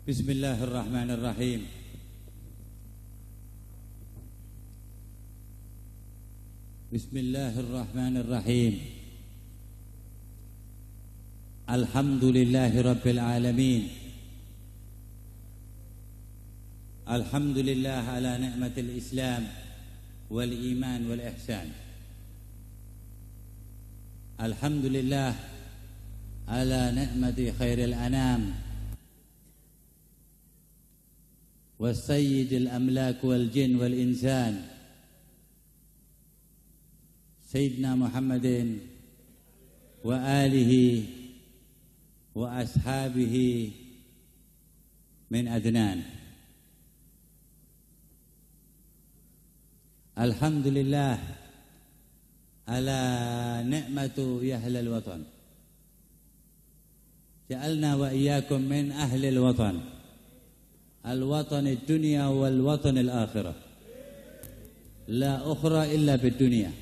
Bismillahirrahmanirrahim. Bismillahirrahmanirrahim. Alhamdulillahi rabbil alamin. Alhamdulillah ala ni'matil Islam wal iman wal ihsan. Alhamdulillah ala ni'mati khairil anam والسيد الأملاك والجن والإنسان سيدنا محمد وآله وأصحابه من أدنان. الحمد لله على نعمة أهل الوطن، جعلنا وإياكم من أهل الوطن، الوطن الدنيا والوطن الآخرة، لا أخرى إلا بالدنيا.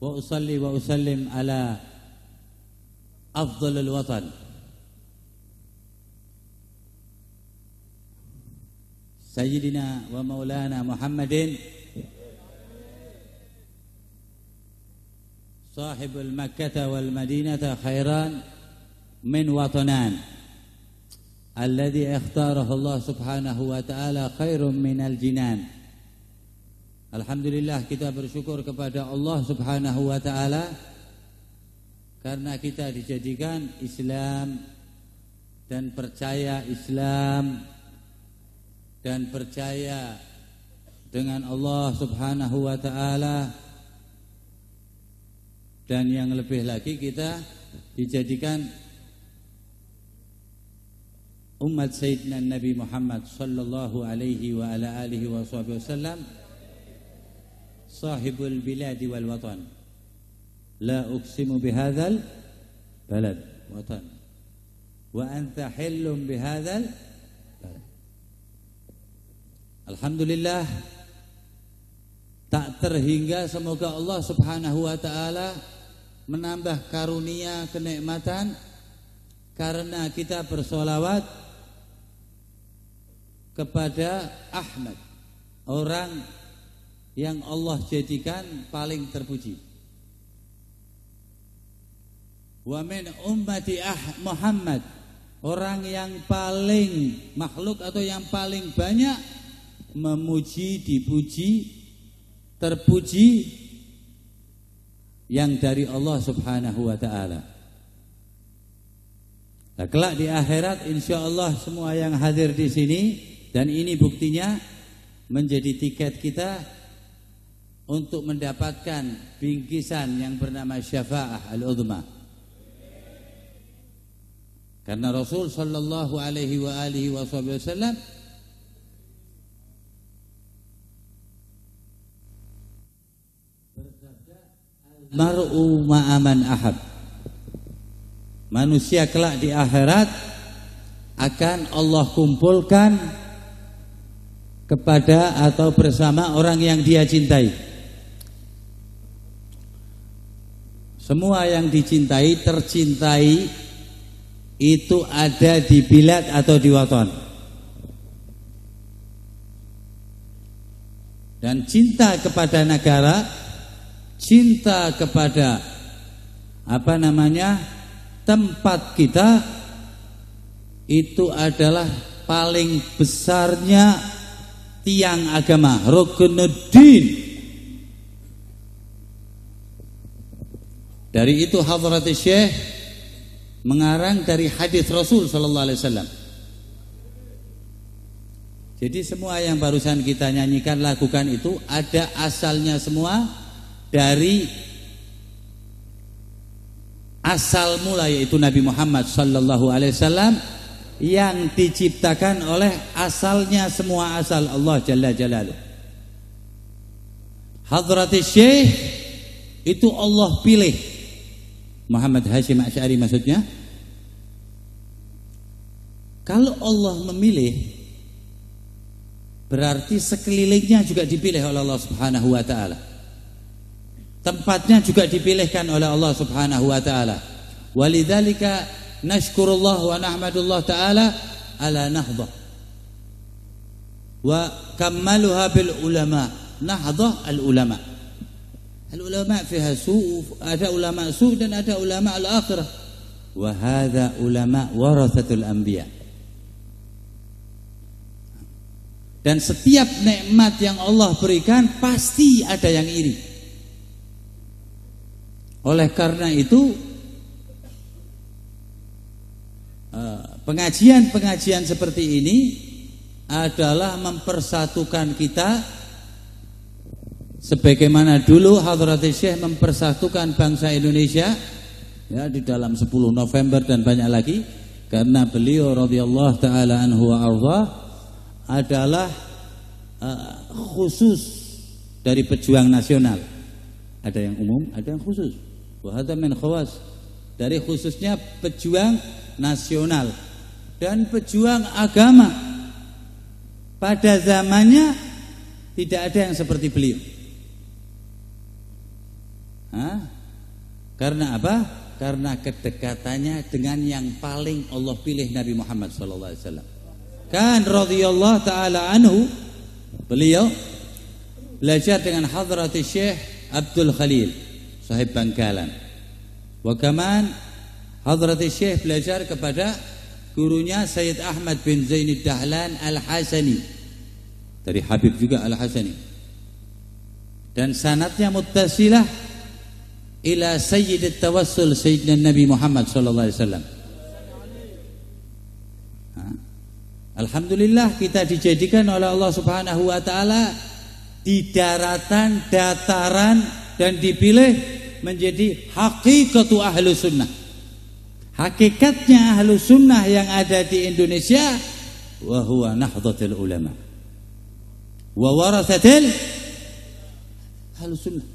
وأصلي وأسلم على أفضل الوطن سيدنا ومولانا محمد صاحب المكة والمدينة خيران من وطنان الذي اختاره الله سبحانه وتعالى خير من الجنان. Alhamdulillah, kita bersyukur kepada Allah subhanahu wa ta'ala karena kita dijadikan Islam dan percaya Islam dan percaya dengan Allah subhanahu wa ta'ala, dan yang lebih lagi kita dijadikan umat Sayyidina Nabi Muhammad sallallahu alaihi wa ala alihi wa sallam, sahibul biladi wal watan. La uqsimu bihadzal balad watan wa anta hillum bihadzal balad. Alhamdulillah, tak terhingga semoga Allah subhanahu wa ta'ala menambah karunia kenikmatan karena kita bersolawat kepada Ahmad, orang yang Allah jadikan paling terpuji. Wa min ummati Muhammad, orang yang paling makhluk atau yang paling banyak memuji, dipuji, terpuji yang dari Allah subhanahu wa ta'ala. Nah, kelak di akhirat insyaallah semua yang hadir di sini, dan ini buktinya, menjadi tiket kita untuk mendapatkan bingkisan yang bernama Syafa'ah al-Udhma. Karena Rasul sallallahu alaihi wa alihi wasallam bersabda, al-mar'u ma'aman ahab. Manusia kelak di akhirat akan Allah kumpulkan kepada atau bersama orang yang dia cintai. Semua yang dicintai, tercintai itu ada di bilad atau di waton. Dan cinta kepada negara, cinta kepada tempat kita, itu adalah paling besarnya tiang agama, rukunuddin. Dari itu Hadratus Syekh mengarang dari hadis Rasul sallallahu alaihi wasallam. Jadi semua yang barusan kita nyanyikan, lakukan itu ada asalnya semua dari asal mula, yaitu Nabi Muhammad sallallahu alaihi wasallam, yang diciptakan oleh asalnya semua asal Allah Jalla Jalaluh. Hadratus Syekh itu Allah pilih, Muhammad Hashim Asy'ari maksudnya. Kalau Allah memilih, berarti sekelilingnya juga dipilih oleh Allah Subhanahu wa taala. Tempatnya juga dipilihkan oleh Allah Subhanahu wa taala. Walidzalika nashkurullah wa nahmadullah ta'ala ala nahdah wa kammaluha bil ulama. Nahdah al ulama. Al ulama fiha ada ulama dan ada ulama al akhirah. Wa hadha ulama warathatul anbiya. Dan setiap nikmat yang Allah berikan pasti ada yang iri. Oleh karena itu pengajian-pengajian seperti ini adalah mempersatukan kita, sebagaimana dulu Hadratus Syekh mempersatukan bangsa Indonesia ya di dalam 10 November dan banyak lagi, karena beliau radhiyallahu taala anhu wa arda adalah khusus dari pejuang nasional. Ada yang umum, ada yang khusus. Wa hadza min khawas, dari khususnya pejuang nasional dan pejuang agama. Pada zamannya tidak ada yang seperti beliau. Karena apa? Karena kedekatannya dengan yang paling Allah pilih, Nabi Muhammad SAW. Kan radhiyallahu ta'ala anhu, beliau belajar dengan Hadratus Syekh Abdul Khalil sahib Bangkalan. Wa kaman Hadratus Syekh belajar kepada gurunya Sayyid Ahmad bin Zainid Dahlan Al-Hasani, dari Habib juga Al-Hasani, dan sanadnya muttasilah ila Sayyidit Tawassul Sayyidina Nabi Muhammad sallallahu alaihi wasallam. Alhamdulillah kita dijadikan oleh Allah Subhanahu wa taala di daratan, dataran, dan dipilih menjadi hakikatu ahlus sunnah. Hakikatnya ahlus sunnah yang ada di Indonesia, wa huwa nahdlatul ulama wa warathatil ahlus sunnah.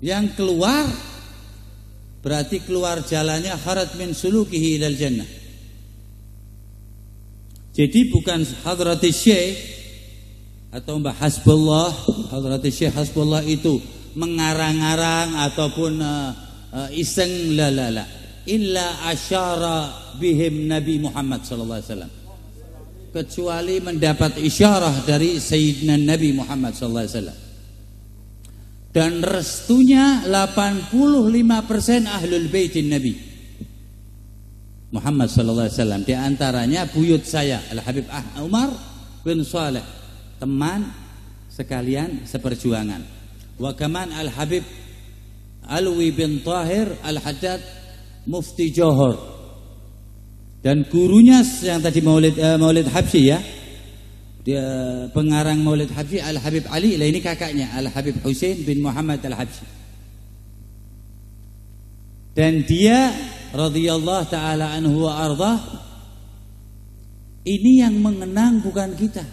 Yang keluar berarti keluar jalannya kharat min sulukihi ilal jannah. Jadi bukan Hadratus Syekh atau Mbah Hasbullah, Hadratus Syekh Hasbullah itu mengarang-arang ataupun iseng, la illa asyara bihim Nabi Muhammad sallallahu alaihi wasallam, kecuali mendapat isyarah dari Sayyidina Nabi Muhammad sallallahu alaihi wasallam. Dan restunya 85% ahlul baitin Nabi Muhammad sallallahu alaihi wasallam, di antaranya buyut saya Al Habib Umar bin Saleh, teman sekalian seperjuangan. Wa kaman Al Habib Alwi bin Tahir Al-Haddad Mufti Johor, dan gurunya yang tadi Maulid Habsyi ya, dia pengarang Maulid Habsyi Al Habib Ali, lah ini kakaknya Al Habib Husain bin Muhammad Al Habsyi. Dan dia radhiyallahu taala anhu wa arda, ini yang mengenang bukan kita.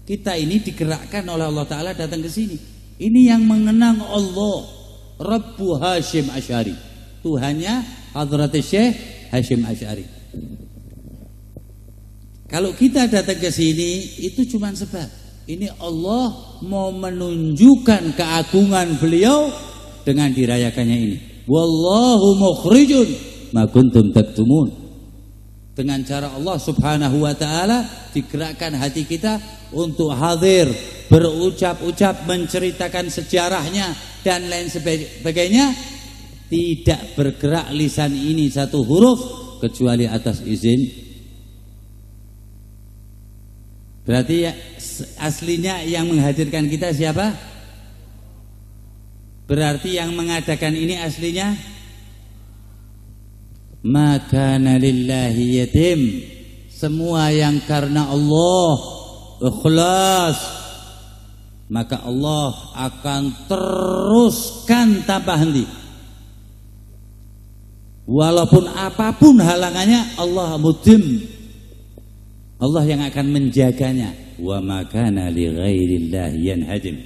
Kita ini digerakkan oleh Allah taala datang ke sini. Ini yang mengenang Allah Rabbu Hashim Asy'ari, Tuhannya Hadratus Syekh Hashim Asy'ari. Kalau kita datang ke sini itu cuma sebab ini Allah mau menunjukkan keagungan beliau dengan dirayakannya ini. Wallahu mukhrijun ma kuntum taktumun. Dengan cara Allah Subhanahu wa taala digerakkan hati kita untuk hadir, berucap-ucap, menceritakan sejarahnya dan lain sebagainya. Tidak bergerak lisan ini satu huruf kecuali atas izin. Berarti ya, aslinya yang menghadirkan kita siapa? Berarti yang mengadakan ini aslinya maka lillahi yatim. Semua yang karena Allah ikhlas, maka Allah akan teruskan tanpa henti. Walaupun apapun halangannya, Allah mudim, Allah yang akan menjaganya. Wa makana li ghairillahi yanhadim.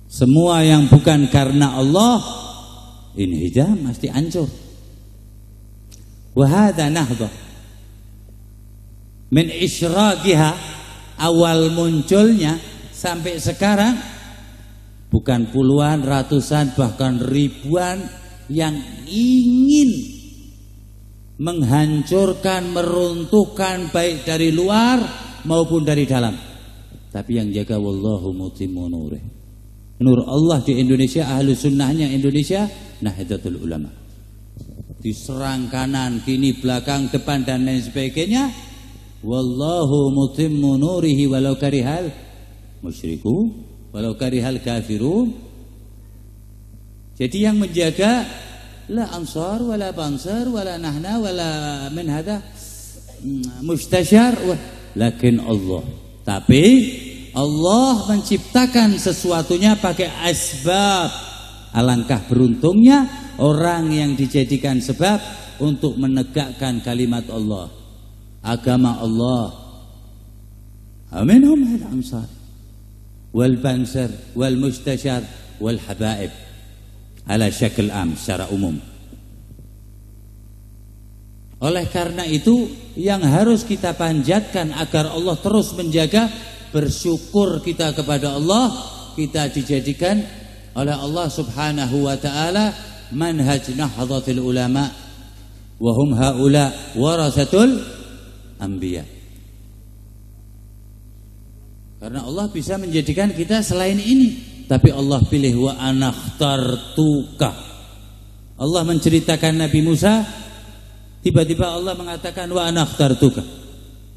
Semua yang bukan karena Allah inhijam, mesti hancur. Wa hadha nahdah min isyraqiha, awal munculnya sampai sekarang bukan puluhan, ratusan, bahkan ribuan yang ingin menghancurkan, meruntuhkan baik dari luar maupun dari dalam. Tapi yang jaga wallahu mutimmu nurih. Nur Allah di Indonesia, ahlu sunnahnya Indonesia, Nahdlatul Ulama. Diserang kanan, kini, belakang, depan dan lain sebagainya. Wallahu mutimmu nurihi walau karihal musyriku, walau karihal kafirun. Jadi yang menjaga la ansar wala bansar wala nahna wala min hada mustashar, lakin Allah. Tapi Allah menciptakan sesuatunya pakai asbab. Alangkah beruntungnya orang yang dijadikan sebab untuk menegakkan kalimat Allah, agama Allah. Aminhum al-ansar wal bansar wal mustashar wal habaib ala syakl am, secara umum. Oleh karena itu yang harus kita panjatkan agar Allah terus menjaga, bersyukur kita kepada Allah, kita dijadikan oleh Allah Subhanahu wa taala manhaj Nahdlatul Ulama wa hum haula warasatul anbiya. Karena Allah bisa menjadikan kita selain ini, tapi Allah pilih wa anakhtartuka. Allah menceritakan Nabi Musa, tiba-tiba Allah mengatakan wa anakhtartuka.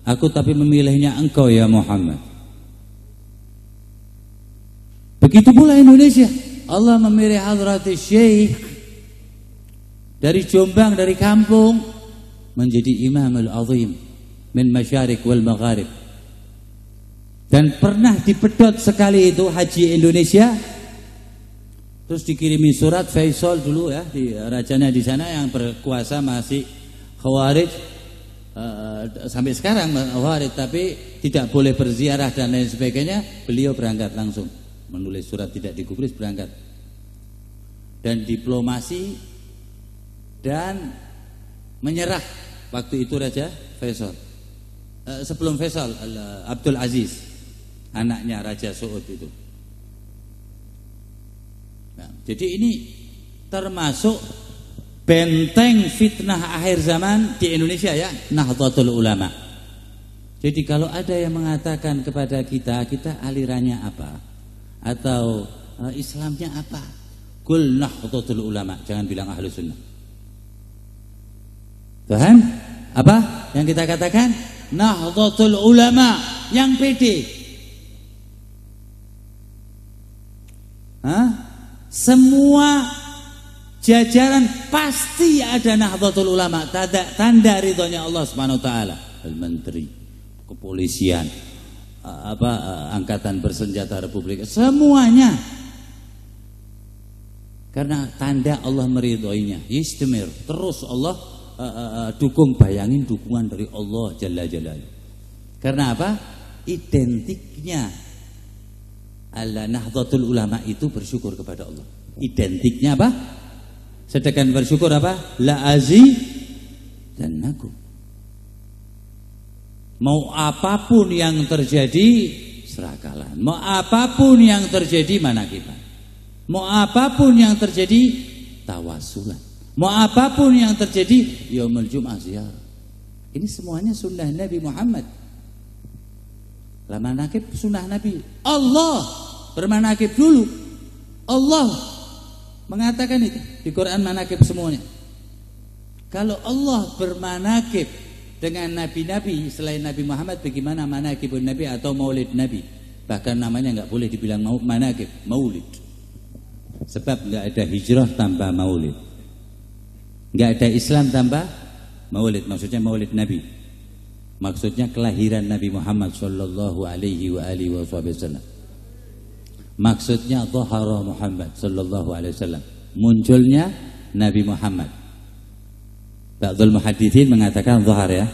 Aku tapi memilihnya engkau ya Muhammad. Begitu pula Indonesia. Allah memilih Hadratus Syekh dari Jombang, dari kampung, menjadi Imamul Azim min Masyarik wal Magharib. Dan pernah dipedot sekali itu haji Indonesia. Terus dikirimi surat Faisal dulu ya, di rajanya di sana yang berkuasa masih Khawarij, sampai sekarang Khawarij, tapi tidak boleh berziarah dan lain sebagainya. Beliau berangkat langsung, menulis surat tidak digubris, berangkat. Dan diplomasi dan menyerah waktu itu Raja Faisal. Sebelum Faisal, Abdul Aziz, anaknya Raja Saud itu. Nah, jadi ini termasuk benteng fitnah akhir zaman di Indonesia ya, Nahdlatul Ulama. Jadi kalau ada yang mengatakan kepada kita, kita alirannya apa atau Islamnya apa, kul Nahdlatul Ulama, jangan bilang Ahlus Sunnah. Tuhan, apa yang kita katakan? Nahdlatul Ulama, yang pede. Semua jajaran pasti ada Nahdlatul Ulama, tanda ridhonya Allah Subhanahu wa taala. Menteri, kepolisian, angkatan bersenjata Republik, semuanya. Karena tanda Allah meridhoinya. Istimir, terus Allah dukung, bayangin dukungan dari Allah Jalla Jalaluhu. Karena apa? Identiknya Allah Nahdlatul Ulama itu bersyukur kepada Allah. Identiknya apa? Sedangkan bersyukur apa? La azi dan naku. Mau apapun yang terjadi serakalan. Mau apapun yang terjadi manakiban. Mau apapun yang terjadi tawasulan. Mau apapun yang terjadi yaumul jum'ah ziarah. Ini semuanya sunnah Nabi Muhammad. Lah manakib sunnah Nabi. Allah bermanakib dulu. Allah mengatakan itu di Quran, manakib semuanya. Kalau Allah bermanakib dengan nabi-nabi selain Nabi Muhammad, bagaimana manakibun Nabi atau maulid Nabi? Bahkan namanya nggak boleh dibilang manakib, maulid. Sebab nggak ada hijrah tanpa maulid, nggak ada Islam tanpa maulid. Maksudnya maulid Nabi, maksudnya kelahiran Nabi Muhammad sallallahu alaihi wa alihi wasallam. Maksudnya dhahara Muhammad sallallahu alaihi wasallam, munculnya Nabi Muhammad. Ba'dul muhaditsin mengatakan dhahar ya,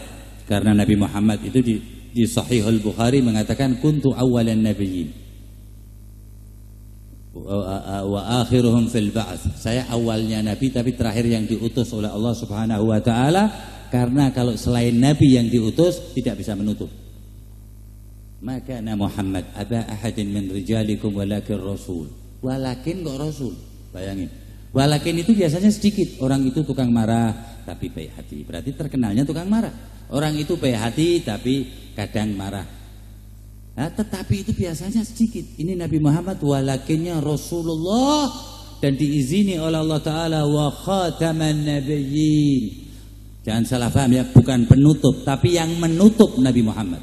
karena Nabi Muhammad itu di Sahihul Bukhari mengatakan kuntu awwalan nabiyyin wa akhiruhum fil ba'ts. Saya awalnya nabi tapi terakhir yang diutus oleh Allah Subhanahu wa taala, karena kalau selain nabi yang diutus tidak bisa menutup. Maka na Muhammad aba ahadin min rijalikum walakin rasul. Walakin kok rasul. Bayangin. Walakin itu biasanya sedikit, orang itu tukang marah, tapi baik hati. Berarti terkenalnya tukang marah. Orang itu baik hati tapi kadang marah. Nah, tetapi itu biasanya sedikit. Ini Nabi Muhammad walakinnya Rasulullah dan diizini oleh Allah Ta'ala wa khataman nabiyyin. Jangan salah paham ya, bukan penutup, tapi yang menutup Nabi Muhammad.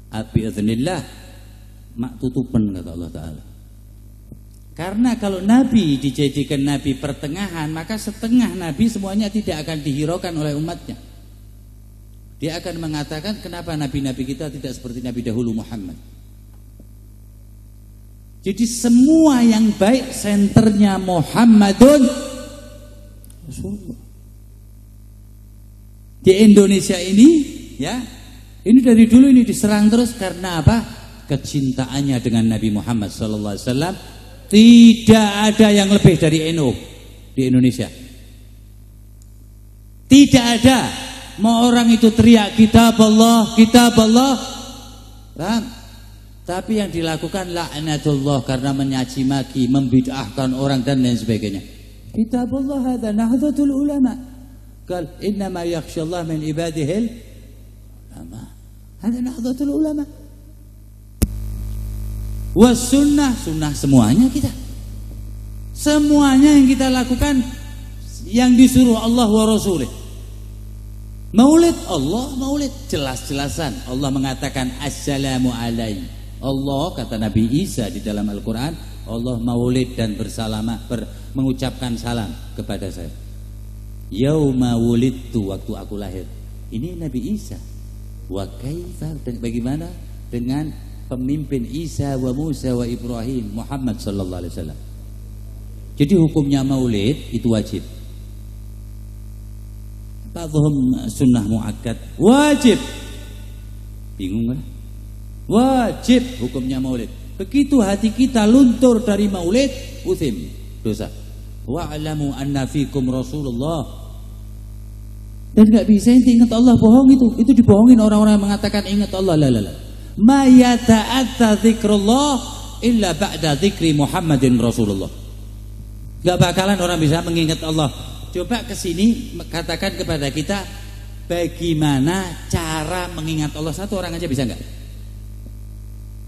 Biiznillah mak tutupan kata Allah Ta'ala. Karena kalau Nabi dijadikan Nabi pertengahan, maka setengah Nabi semuanya tidak akan dihiraukan oleh umatnya. Dia akan mengatakan kenapa Nabi-Nabi kita tidak seperti Nabi dahulu Muhammad. Jadi semua yang baik senternya Muhammadun Rasulullah. Di Indonesia ini ya, ini dari dulu ini diserang terus karena apa? Kecintaannya dengan Nabi Muhammad SAW. Tidak ada yang lebih dari NU di Indonesia. Tidak ada. Mau orang itu teriak kitab Allah, paham? Tapi yang dilakukan laknatullah karena menyaci maki, membid'ahkan orang dan lain sebagainya. Kitab Allah hadza nahdlatul ulama. Qal innama yakhshallah min ibadihil ulama. Hadza nahdlatul ulama. Was sunnah semuanya kita. Semuanya yang kita lakukan yang disuruh Allah wa Rasulih. Maulid Allah, maulid jelas-jelasan. Allah mengatakan assalamu alaikum. Allah kata Nabi Isa di dalam Al-Quran, Allah maulid dan mengucapkan salam kepada saya. Yauma wulidtu, waktu aku lahir. Ini Nabi Isa. Wa kaifa, bagaimana dengan pemimpin Isa wa Musa wa Ibrahim, Muhammad sallallahu alaihi wasallam. Jadi hukumnya maulid itu wajib. Ba'dhum sunnah muakkad, wajib. Bingung kan? Wajib hukumnya maulid. Begitu hati kita luntur dari maulid, uthim, dosa. Wa'lamu anna fikum Rasulullah. Dan enggak bisa ingat Allah, bohong itu dibohongin orang-orang yang mengatakan ingat Allah. La. Ma yata'atta dzikrullah illa ba'da dzikri Muhammadin Rasulullah. Enggak bakalan orang bisa mengingat Allah. Coba kesini katakan kepada kita bagaimana cara mengingat Allah. Satu orang aja bisa enggak?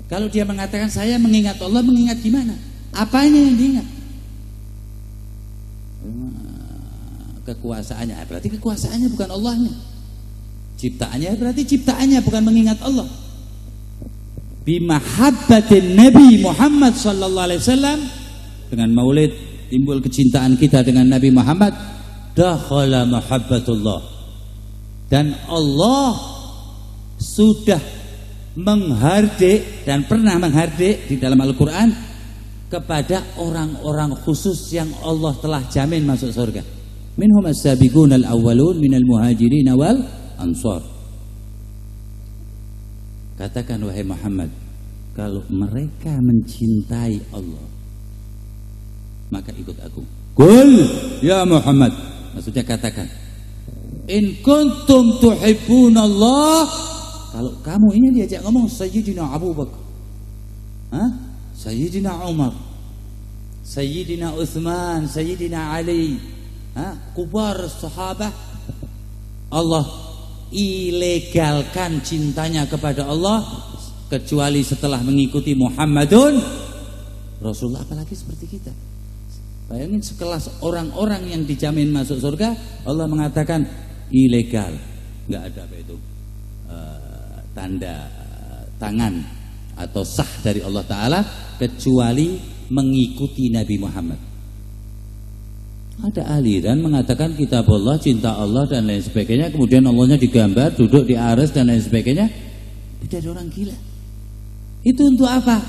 Kalau dia mengatakan saya mengingat Allah, mengingat gimana? Apanya yang diingat? Kekuasaannya, berarti kekuasaannya bukan Allahnya. Ciptaannya berarti ciptaannya bukan mengingat Allah. Bimahabbatin Nabi Muhammad sallallahu alaihi wasallam, dengan maulid timbul kecintaan kita dengan Nabi Muhammad, dakhala mahabbatullah. Dan Allah sudah menghardik dan pernah menghardik di dalam Al-Quran kepada orang-orang khusus yang Allah telah jamin masuk surga. Minhum as-sabiqun al-awwalun minal muhajirin wal ansar. Katakan wahai Muhammad, kalau mereka mencintai Allah, maka ikut aku. Qul ya Muhammad, maksudnya katakan, in kuntum tuhibbunallah. Kalau kamu ini diajak ngomong Sayyidina Abu Bakar, Sayyidina Umar, Sayyidina Uthman, Sayyidina Ali, kubar sahabah, Allah ilegalkan cintanya kepada Allah kecuali setelah mengikuti Muhammadun Rasulullah. Apalagi seperti kita. Bayangin sekelas orang-orang yang dijamin masuk surga, Allah mengatakan ilegal, nggak ada apa itu tanda tangan atau sah dari Allah Ta'ala kecuali mengikuti Nabi Muhammad. Ada aliran mengatakan kitab Allah, cinta Allah dan lain sebagainya, kemudian Allahnya digambar duduk di arsy dan lain sebagainya. Itu ada orang gila. Itu untuk apa?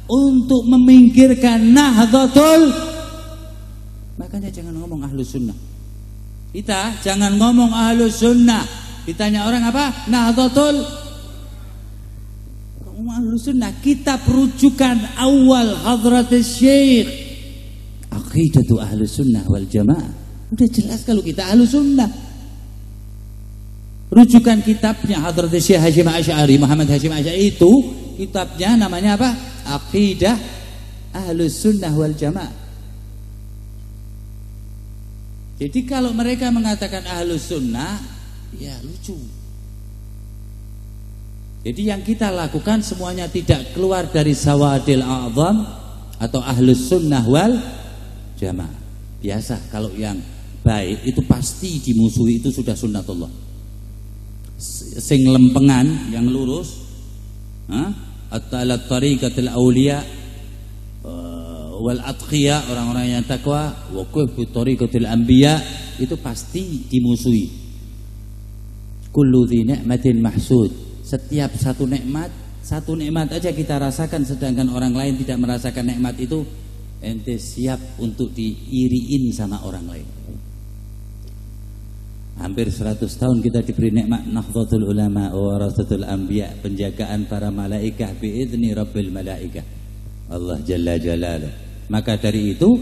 Untuk meminggirkan nahdlatul. Makanya jangan ngomong ahlus sunnah. Kita jangan ngomong ahlus sunnah. Ditanya orang apa? Nahdlatul. Ngomong ahlus sunnah. Kitab rujukan awal Hadratus Syekh, Aqidatu Ahlus Sunnah wal Jamaah. Udah jelas kalau kita ahlus sunnah. Rujukan kitabnya Hadratus Syekh Hasyim Asy'ari, Muhammad Hasyim Asy'ari, itu kitabnya namanya apa? Aqidah Ahlus Sunnah wal Jamaah. Jadi kalau mereka mengatakan ahlus sunnah, ya lucu. Jadi yang kita lakukan semuanya tidak keluar dari sawadil a'zam atau ahlus sunnah wal jamaah. Biasa kalau yang baik itu pasti dimusuhi, itu sudah sunnatullah. Sing lempengan yang lurus, at-talat tariqatil auliya wal atqiya, orang-orang yang takwa, wa kufi tariqatil anbiya, itu pasti dimusuhi. Kullu dzi ni'matin mahsud. Setiap satu nikmat aja kita rasakan, sedangkan orang lain tidak merasakan nikmat itu, ente siap untuk diiriin sama orang lain. Hampir 100 tahun kita diberi nikmat Nahdlatul Ulama wa Warasatul Anbiya, penjagaan para malaikah biizni Rabbil Malaikah, Allah Jalla Jalaluh. Maka dari itu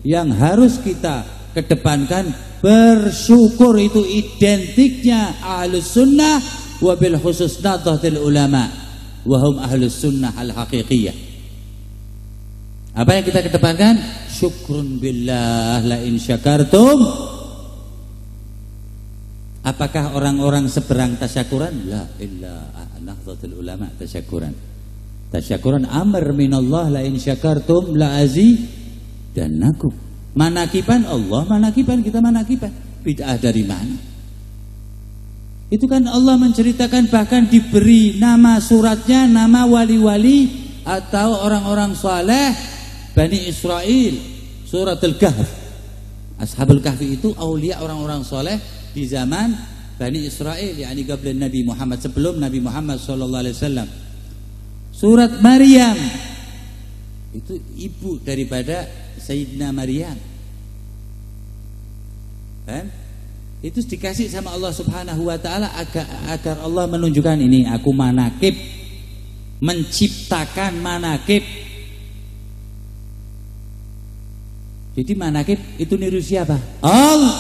yang harus kita kedepankan bersyukur, itu identiknya Ahlus Sunnah, wabil khusus Nahdlatul Ulama wa hum Ahlus Sunnah al-haqiqiyah. Apa yang kita kedepankan? Syukrun billah la in syakartum. Apakah orang-orang seberang tasyakuran? La illa Nahdlatul Ulama tasyakuran. Tasyakuran amr minallah la in syakartum la azidannakum. Manakiban Allah, manakiban kita manakiban. Bid'ah dari mana? Itu kan Allah menceritakan, bahkan diberi nama suratnya, nama wali-wali atau orang-orang saleh Bani Israel, surat Al-Kahf. Ashabul Kahfi itu aulia, orang-orang saleh di zaman Bani Israel, yakni qabla Nabi Muhammad, sebelum Nabi Muhammad sallallahu alaihi wasallam. Surat Maryam itu ibu daripada Sayyidina Maryam. Kan? Itu dikasih sama Allah Subhanahu wa taala agar Allah menunjukkan, ini aku manakib, menciptakan manakib. Jadi manakib itu niru siapa? Allah.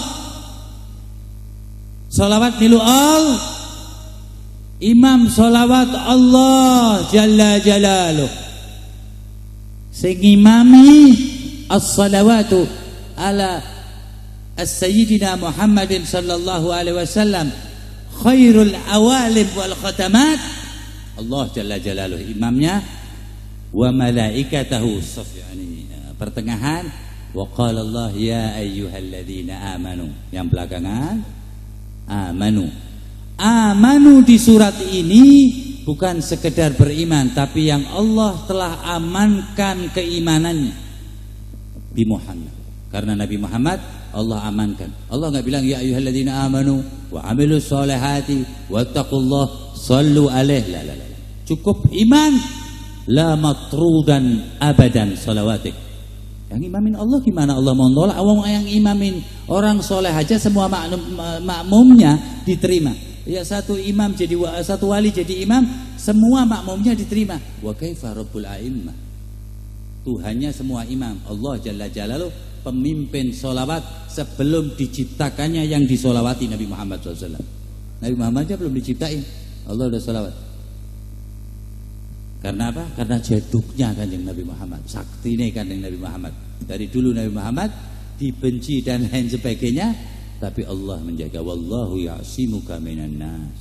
Salawat nilu Allah. Imam salawat Allah Jalla Jalaluh. Sing imami as-salawatu ala Sayyidina Muhammadin sallallahu alaihi wasallam khairul awalim wal khatamat, Allah Jalla Jalaluh imamnya, wa malaikatahu yani pertengahan, wa qala Allah ya ayyuhalladzina amanu, yang belakangan amanu di surat ini bukan sekedar beriman, tapi yang Allah telah amankan keimanannya di Muhammad. Karena Nabi Muhammad Allah amankan. Allah enggak bilang ya ayyuhalladzina amanu wa amilus solihati wattaqullah sallu alaihi. La. Cukup iman, la matrudan abadan salawatik. Yang imamin Allah gimana Allah mau nolak? Awang yang imamin orang soleh aja semua makmumnya diterima. Ya satu imam jadi satu wali jadi imam, semua makmumnya diterima. Wa kaifa rabbul a'immah? Tuhannya semua imam, Allah Jalla Jalaluh, pemimpin solawat sebelum diciptakannya yang disolawati Nabi Muhammad SAW. Nabi Muhammad aja belum diciptain, Allah udah solawat. Karena apa? Karena jaduknya kanjeng Nabi Muhammad, sakti ini kanjeng Nabi Muhammad. Dari dulu Nabi Muhammad dibenci dan lain sebagainya, tapi Allah menjaga. Wallahu ya'simuka minan nas.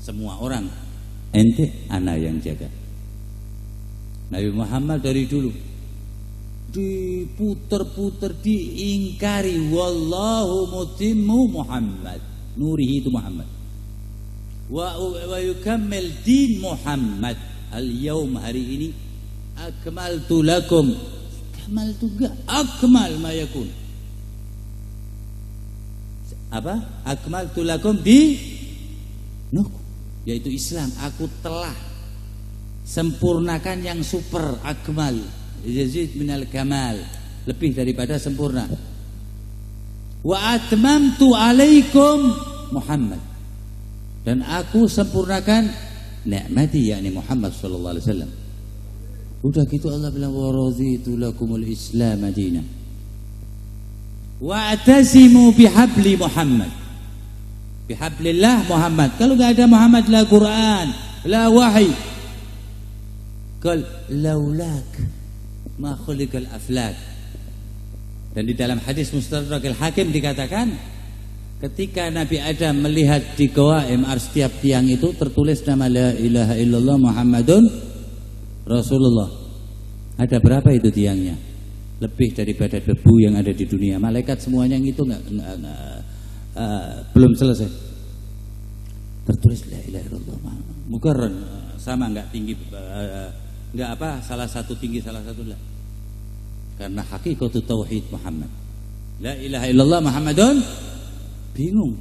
Semua orang ente ana yang jaga. Nabi Muhammad dari dulu diputer-puter, diingkari. Wallahu mutimmu Muhammad, nurihi itu Muhammad, wa yukammil din Muhammad. Al-yaum, hari ini, akmaltu lakum, kamaltu ga akmal ma yakun. Apa? Akmaltu lakum di yaitu Islam, aku telah sempurnakan yang super, akmal, yazid minal kamal, lebih daripada sempurna. Wa atmamtu alaikum Muhammad, dan aku sempurnakan nikmati, yakni Muhammad sallallahu alaihi wasallam. Udah gitu Allah bilang wa raditu lakumul Islam madinah wa atasimu bihabli Muhammad, bihablillah Muhammad. Kalau enggak ada Muhammad, la Quran, la wahyi. Qal laulak ma khuliqal aflak. Dan di dalam hadis Mustadrakil Hakim dikatakan, ketika Nabi Adam melihat di qawaim setiap tiang itu tertulis nama la ilaha illallah Muhammadun Rasulullah. Ada berapa itu tiangnya? Lebih daripada debu yang ada di dunia. Malaikat semuanya yang itu belum selesai. Tertulis la ilaha illallah Muhammad. Mukarran, sama enggak tinggi, enggak apa, salah satu tinggi salah satu enggak. Karena hakikatu tauhid Muhammad. La ilaha illallah Muhammadun, bingung.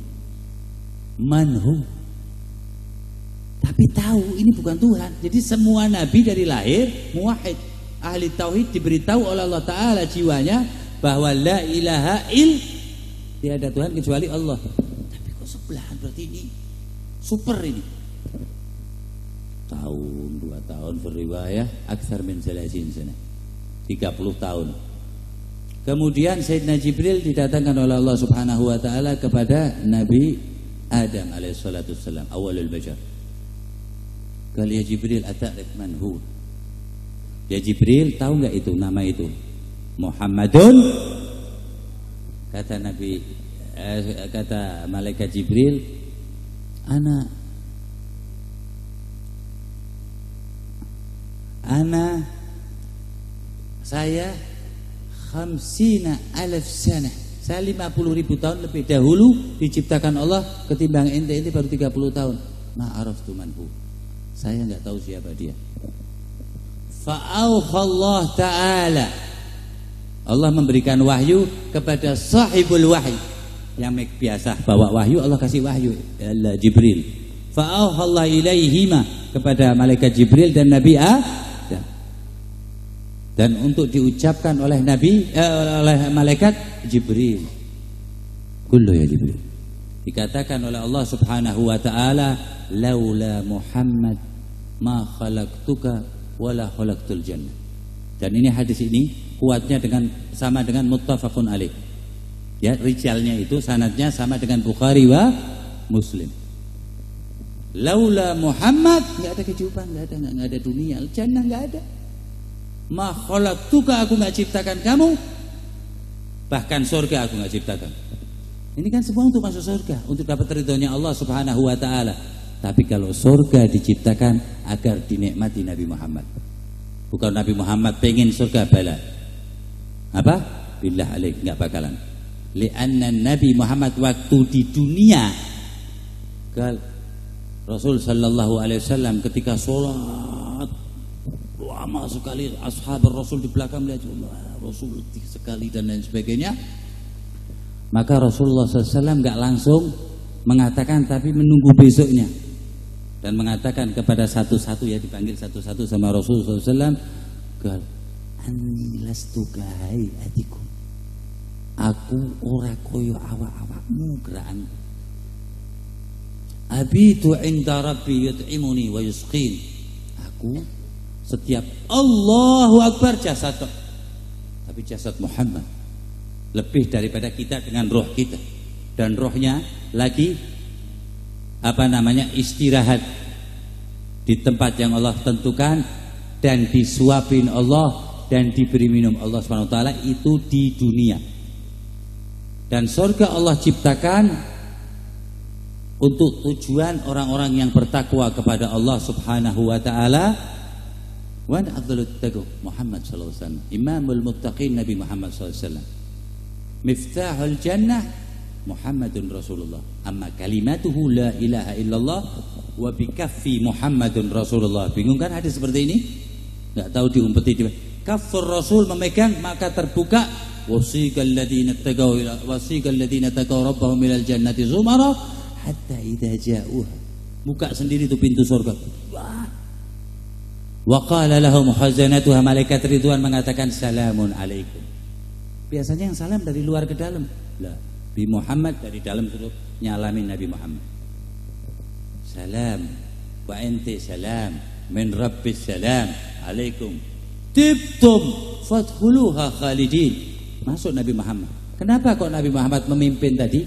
Manhu. Tapi tahu ini bukan Tuhan. Jadi semua nabi dari lahir muwahhid, ahli tauhid, diberitahu oleh Allah Ta'ala jiwanya bahwa la ilaha tiada Tuhan kecuali Allah. Tapi kok sebelahan, berarti ini super ini. Tahun 2 tahun berriwayah aksar min 30 sana. 30 tahun. Kemudian Sayyidina Jibril didatangkan oleh Allah Subhanahu wa taala kepada Nabi Adam alaihi salatu wassalam, awalul bashar. Kali ya Jibril, ata'rif man hu? Ya Jibril, tahu enggak itu nama itu? Muhammadun. Kata Nabi kata malaikat Jibril, ana saya 50.000 sana. Saya 50.000 tahun lebih dahulu diciptakan Allah ketimbang ente baru 30 tahun. Ma'araftu manhu. Saya enggak tahu siapa dia. Fa'auhallah ta'ala. Allah memberikan wahyu kepada sahibul wahyi. Yang biasa bawa wahyu, Allah kasih wahyu, Allah Jibril. Fa'auhallah ilaihima, kepada malaikat Jibril dan Nabi dan untuk diucapkan oleh oleh malaikat Jibril. Kullu ya Jibril. Dikatakan oleh Allah Subhanahu wa taala, laula Muhammad ma khalaqtuka wala khalaqtul jannah. Dan ini hadis ini kuatnya sama dengan muttafaqun alaih. Ya, rijalnya itu sanadnya sama dengan Bukhari wa Muslim. Laula Muhammad, enggak ada kehidupan, enggak ada dunia, jannah enggak ada. Ma khalaqtuka, aku enggak ciptakan kamu. Bahkan surga aku enggak ciptakan. Ini kan semua untuk masuk surga, untuk dapat ridhonya Allah Subhanahu wa taala. Tapi kalau surga diciptakan agar dinikmati Nabi Muhammad. Bukan Nabi Muhammad pengen surga bala. Apa? Billah alaik, enggak bakalan. Li'anna Nabi Muhammad waktu di dunia, Rasul sallallahu alaihi wasallam ketika sholat lama sekali, ashab Rasul di belakang melihat Rasul sekali dan lain sebagainya. Maka Rasulullah SAW enggak langsung mengatakan, tapi menunggu besoknya dan mengatakan kepada satu-satu, ya dipanggil satu-satu sama Rasulullah SAW, "Gal anni lastu kahai atikum." Aku ora koyo awak-awakmu gerakanku. Abitu inda rabbi yut'imuni wa yusqin. Aku setiap Allahu Akbar jasad, tapi jasad Muhammad lebih daripada kita dengan roh kita, dan rohnya lagi istirahat di tempat yang Allah tentukan dan disuapin Allah dan diberi minum Allah Subhanahu wa taala itu di dunia. Dan surga Allah ciptakan untuk tujuan orang-orang yang bertakwa kepada Allah Subhanahu wa taala. Wa afdalut taqwa Muhammad sallallahu alaihi wasallam, imamul muttaqin Nabi Muhammad sallallahu alaihi wasallam. Miftahul jannah Muhammadun Rasulullah. Amma kalimatuhu la ilaha illallah wa bikaffi Muhammadun Rasulullah. Bingung kan hadis seperti ini? Enggak tahu diumpeti di kafur Rasul, memegang maka terbuka wasiqal ladzina taqaw rabbahum ilal jannati zumara hatta idza ja'uha. Buka sendiri itu pintu surga. Wa qala lahum khazanatuha, malaikat ridwan mengatakan salamun alaikum. Biasanya yang salam dari luar ke dalam. Lah, Nabi Muhammad dari dalam suruh nyalamin Nabi Muhammad. Salam wa ente salam min rabbis salam alaikum. Tibtum fadkhuluha khalidin. Masuk Nabi Muhammad. Kenapa kok Nabi Muhammad memimpin tadi?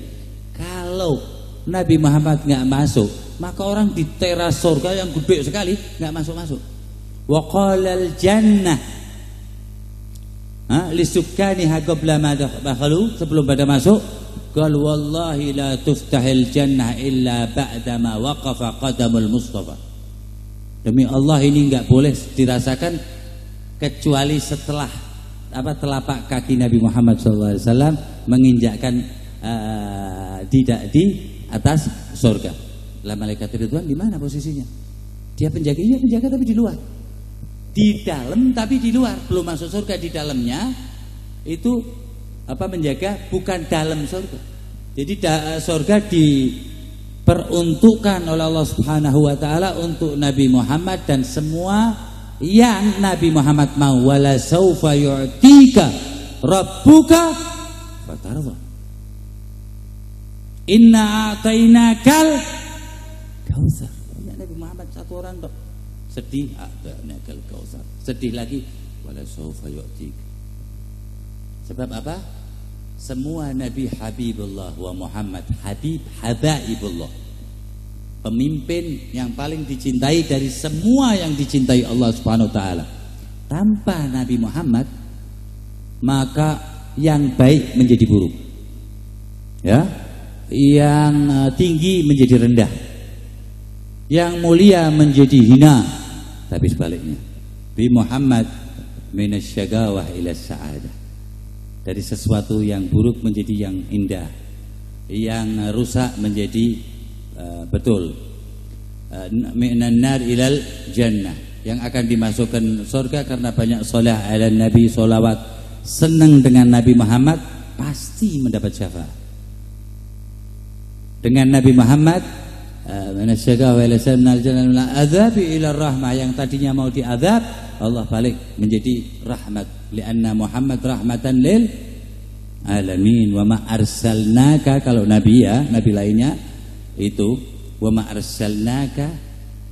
Kalau Nabi Muhammad enggak masuk, maka orang di teras surga yang gede sekali enggak masuk-masuk. Wa qalal jannah Lisukaniha qabla ma dakhalu, sebelum pada masuk. Qal wallahi la tuftahil jannah illa ba'da ma waqafa qadamul Mustafa. Demi Allah ini enggak boleh dirasakan kecuali setelah telapak kaki Nabi Muhammad SAW menginjakkan di atas surga. Lah malaikat Ridwan di mana posisinya? Dia penjaga, iya penjaga tapi di luar. Di dalam tapi di luar, belum masuk surga. Di dalamnya itu menjaga, bukan dalam surga. Jadi surga diperuntukkan oleh Allah Subhanahu wa taala untuk Nabi Muhammad dan semua yang Nabi Muhammad mau. Wala saufa yu'tika rabbuka fatarda. Inna a'tainakal kautsar. Ya, Nabi Muhammad satu orang tok. Sedih, a'tainakal kautsar. Sedih lagi, wala saufa yu'tika. Sebab apa? Semua Nabi Habibullah wa Muhammad Habaibullah. Pemimpin yang paling dicintai dari semua yang dicintai Allah Subhanahu wa taala. Tanpa Nabi Muhammad maka yang baik menjadi buruk. Ya. Yang tinggi menjadi rendah. Yang mulia menjadi hina. Tapi sebaliknya. Bi Muhammad minasyagawah ila sa'adah. Dari sesuatu yang buruk menjadi yang indah, yang rusak menjadi betul. Minan nar ilal jannah, yang akan dimasukkan surga karena banyak salat ala Nabi, solawat, senang dengan Nabi Muhammad pasti mendapat syafaat. Dengan Nabi Muhammad minasyagha wa ila minal jannah azab ila rahmah, yang tadinya mau diazab Allah balik menjadi rahmat. Lianna Muhammad rahmatan lil alamin. Wa ma arsalnaka, kalau nabi ya, nabi lainnya itu wa ma arsalnaka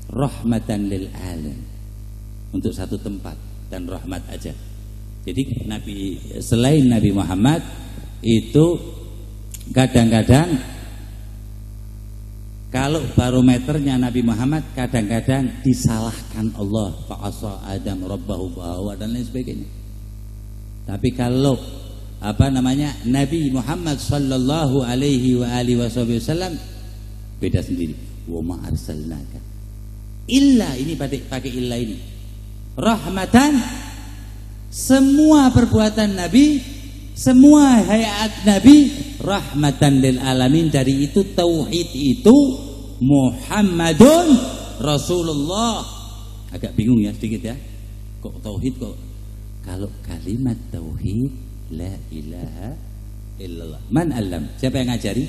rahmatan lil alam, untuk satu tempat dan rahmat aja. Jadi nabi selain Nabi Muhammad itu kadang-kadang kalau barometernya Nabi Muhammad kadang-kadang disalahkan Allah, fa'asa Adam rabbahu fahawa dan lain sebagainya. Tapi kalau Nabi Muhammad sallallahu alaihi wa alihi wasallam beda sendiri. Wa ma arsalnaka illa, ini pakai illa ini. Rahmatan, semua perbuatan Nabi, semua hayat Nabi rahmatan lil alamin. Dari itu tauhid itu Muhammadun Rasulullah. Agak bingung ya sedikit ya. Kok tauhid kok? Kalau kalimat tauhid la ilaha illallah. Man alam? Siapa yang ngajari?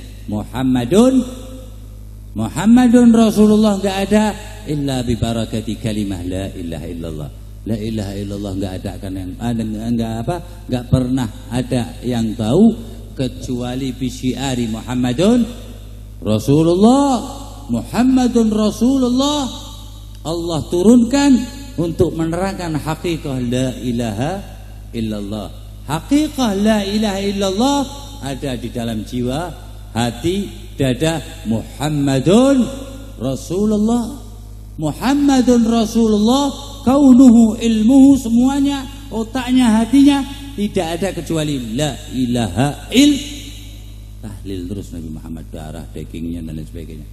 Muhammadun Rasulullah, enggak ada illa bi barakati kalimah la ilaha illallah. La ilaha illallah enggak ada, kan yang ada enggak pernah ada yang tahu kecuali bi syiari Muhammadun Rasulullah. Muhammadun Rasulullah Allah turunkan untuk menerangkan hakikat la ilaha illallah. Hakikat la ilaha illallah ada di dalam jiwa, hati, dada. Muhammadun Rasulullah. Muhammadun Rasulullah, kaunuhu, ilmuhu, semuanya, otaknya, hatinya, tidak ada kecuali la ilaha tahlil terus Nabi Muhammad, darah, dagingnya dan lain sebagainya.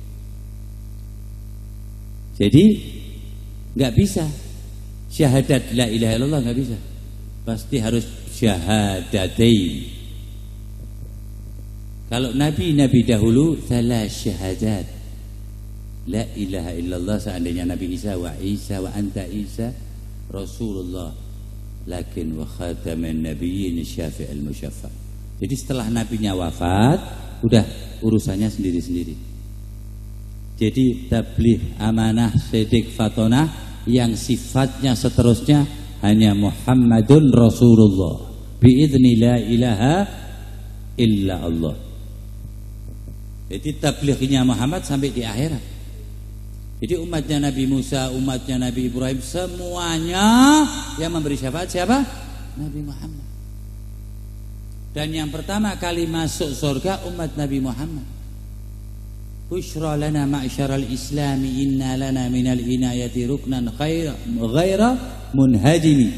Jadi nggak bisa syahadat la ilaha illallah, nggak bisa. Pasti harus syahadatain. Kalau nabi-nabi dahulu salah syahadat. La ilaha illallah, seandainya Nabi Isa wa anta Isa Rasulullah, lakin wa khataman nabiyyin syafi'il musyaffa. Jadi setelah nabinya wafat, udah urusannya sendiri-sendiri. Jadi tabligh, amanah, sidik, fatonah, yang sifatnya seterusnya hanya Muhammadun Rasulullah biidzni la ilaha illa Allah. Jadi tablighnya Muhammad sampai di akhirat. Jadi umatnya Nabi Musa, umatnya Nabi Ibrahim, semuanya yang memberi syafaat siapa? Nabi Muhammad. Dan yang pertama kali masuk surga umat Nabi Muhammad. Bushra lana ma'syaral islami inna lana minal inayati ruknan ghaira munhajimi.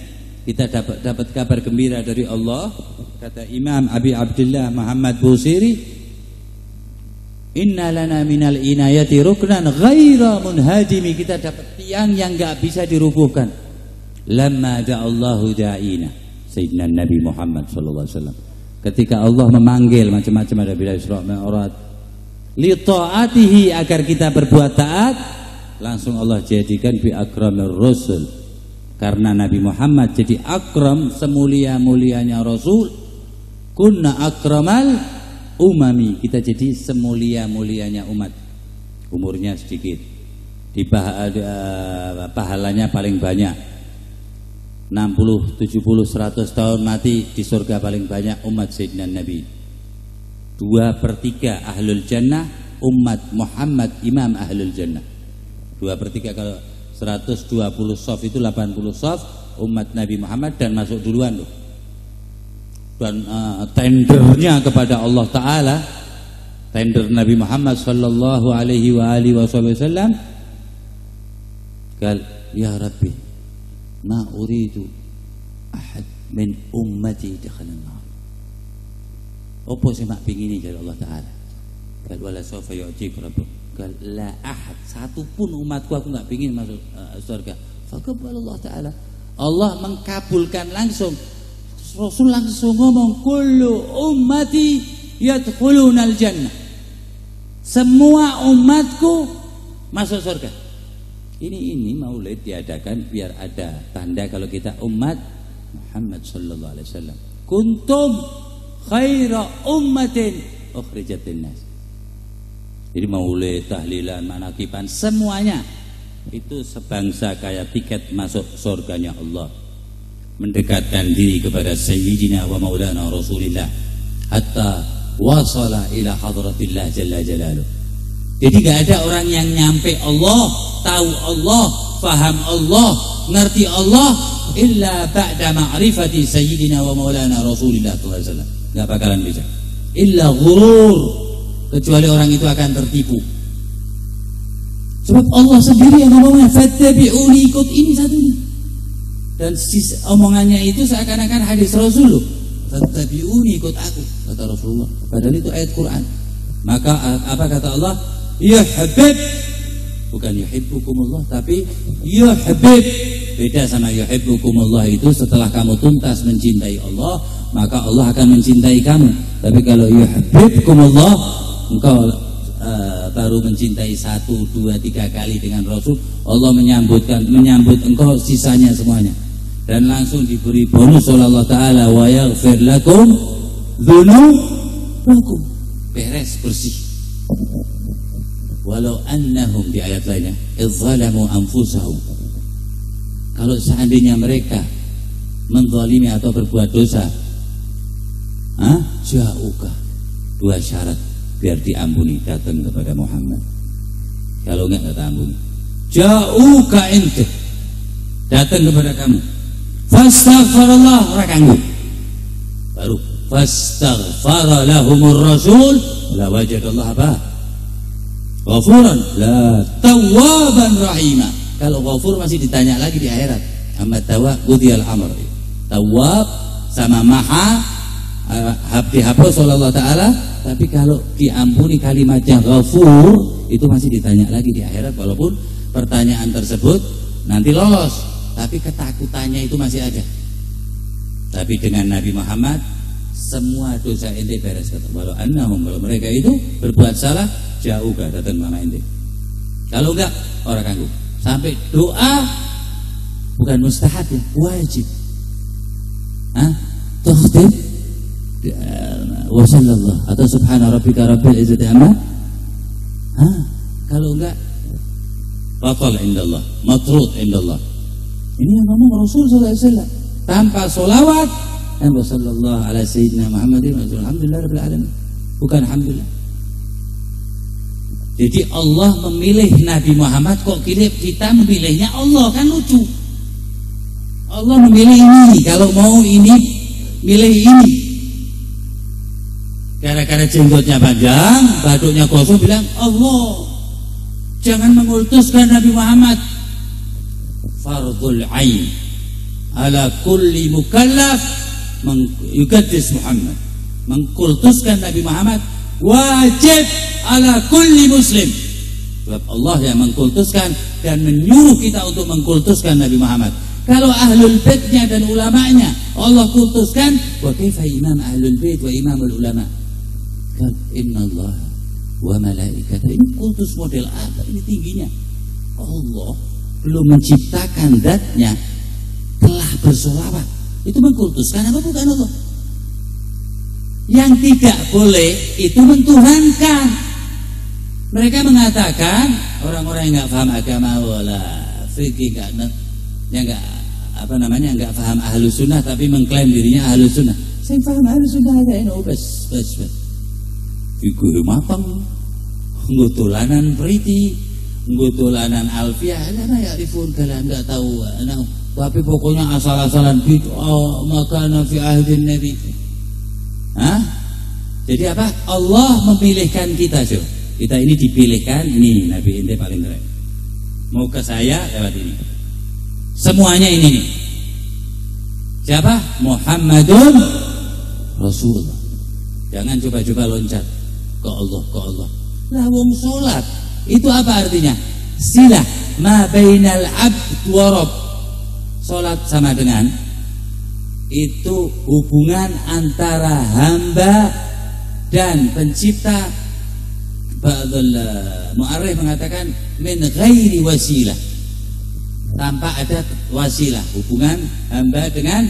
kita dapat kabar gembira dari Allah. Kata Imam Abi Abdullah Muhammad Busiri, inna lana minal inayati ruknan ghaira munhadimi. Kita dapat tiang yang enggak bisa dirubuhkan. Lamma ja'allahu da'ina Sayyidina Nabi Muhammad sallallahu alaihi wasallam. Ketika Allah memanggil macam-macam ada bila Isra Mi'raj li ta'atihi, agar kita berbuat taat, langsung Allah jadikan bi akramir rasul. Karena Nabi Muhammad jadi akram, semulia-mulianya Rasul. Kunna akramal umami, kita jadi semulia-mulianya umat. Umurnya sedikit, pahalanya paling banyak, 60, 70, 100 tahun mati di surga paling banyak umat Sayyidina Nabi. 2/3 ahlul jannah umat Muhammad imam ahlul jannah. 2/3, kalau 120 shaf itu 80 shaf umat Nabi Muhammad dan masuk duluan loh. Dan tendernya kepada Allah Ta'ala, tender Nabi Muhammad sallallahu alaihi wa alihi wasallam, kal ya Rabbi ma uridu ahad min ummati dakhalan nar. Apa sih mak pingin dari Allah Ta'ala? Kal wala sawfa yu'tik rabbuk. Kal la ahad, satu pun umatku aku enggak pingin masuk surga. Faqabbal Allah Ta'ala. Allah mengkabulkan langsung. Rasul langsung ngomong, kullu ummati yadkhulunal jannah. Semua umatku masuk surga. Ini maulid diadakan biar ada tanda kalau kita umat Muhammad sallallahu alaihi wasallam. Kuntum khaira ummatin ukhrijat linnas. Jadi maulid, tahlilan, manakiban, semuanya itu sebangsa kayak tiket masuk surganya Allah. Mendekatkan diri kepada Sayyidina wa Maulana Rasulillah hatta wasala ila hadratillah jalla jalaluh. Jadi gak ada orang yang nyampe Allah, tahu Allah, faham Allah, ngerti Allah illa ba'da ma'rifati Sayyidina wa Maulana Rasulillah sallallahu alaihi wasallam. Gak bakalan bisa. Illa ghurur, kecuali orang itu akan tertipu. Sebab Allah sendiri yang ngomongnya fattabi'uni, ikut ini satunya. Dan omongannya itu seakan-akan hadis Rasul. Fattabi'uni, ikut aku, kata Rasulullah. Padahal itu ayat Quran. Maka apa kata Allah? Yuhbib, bukan yuhibbukumullah, tapi yuhbib. Beda sama yuhibbukumullah, itu setelah kamu tuntas mencintai Allah, maka Allah akan mencintai kamu. Tapi kalau yuhibbukumullah, engkau baru mencintai 1, 2, 3 kali dengan Rasul, Allah menyambut engkau sisanya semuanya. Dan langsung diberi bonus oleh Allah Ta'ala, wa yaghfir lakum dzunubakum, beres, bersih. Walau annahum, di ayat lainnya, idzalamu anfusahum, kalau seandainya mereka menzalimi atau berbuat dosa, ja'uka, 2 syarat biar diampuni, datang kepada Muhammad. Kalau enggak ampuni. Ja'uka ente, datang kepada kamu. Fastaghfirullah, ora kanggo. Baru fastaghfara lahumur rasul la wajadallah apa? Ghafuran la tawwaban rahima. Kalau ghafur masih ditanya lagi di akhirat. Amma tawwab qudiyal amr. Tawwab sama maha dihapus oleh Allah Ta'ala. Tapi kalau diampuni kalimatnya ghafur, itu masih ditanya lagi di akhirat. Walaupun pertanyaan tersebut nanti lolos, tapi ketakutannya itu masih ada. Tapi dengan Nabi Muhammad semua dosa ente beres, kata. Walau annahum, kalau mereka itu berbuat salah, jauh gak datang sama ente. Kalau enggak, orang kanggu. Sampai doa bukan mustahab ya, wajib. Tuhtib wa sallallahu atau subhana rabbika rabbil izzati amma. Kalau enggak, batal indallah, matrud indallah. Ini yang ngomong Rasul sallallahu alaihi wasallam. Tanpa solawat, tanpa sallallahu ala sayyidina Muhammadin alhamdulillah rabbil alamin. Bukan alhamdulillah. Jadi Allah memilih Nabi Muhammad, kok kita memilihnya Allah, kan lucu. Allah memilih ini, kalau mau ini milih ini. Gara-gara jenggotnya panjang, batuknya kosong, bilang Allah jangan mengultuskan Nabi Muhammad. Fardul ain, ala kulli mukallaf yuqaddis Muhammad. Mengkultuskan Nabi Muhammad wajib ala kulli muslim. Sebab Allah yang mengkultuskan dan menyuruh kita untuk mengkultuskan Nabi Muhammad. Kalau ahlul baitnya dan ulamanya Allah kultuskan, wa kaifa imam ahlul bait wa imamul ulama? Inna Allah wa malaikatahu. Ini kultus model apa? Ini tingginya. Allah belum menciptakan zatnya telah bersolawat. Itu mengkultuskan apa bukan Allah? Yang tidak boleh itu mentuhankan. Mereka mengatakan orang-orang yang nggak paham agama wala fikih nggak paham ahlus sunnah tapi mengklaim dirinya ahlus sunnah. Saya paham ahlus sunnah aja bes. Fikih matang, ngutulanan periti, ngutulanan alfiah, lama ya rifun kalian nggak tahu. Tapi pokoknya asal-asalan bid'ah maka fi ahdin nabi. Jadi apa? Allah memilihkan kita, kita ini dipilihkan. Ini Nabi ente paling keren. Mau ke saya lewat ini. Semuanya ini nih. Siapa? Muhammadun Rasulullah. Jangan coba-coba loncat ke Allah. Lah wong salat itu apa artinya? Silah ma bainal abd wa rabb. Salat sama dengan itu hubungan antara hamba dan pencipta. Ba'dul mu'arrikh mengatakan min ghairi wasilah, tanpa ada wasilah, hubungan hamba dengan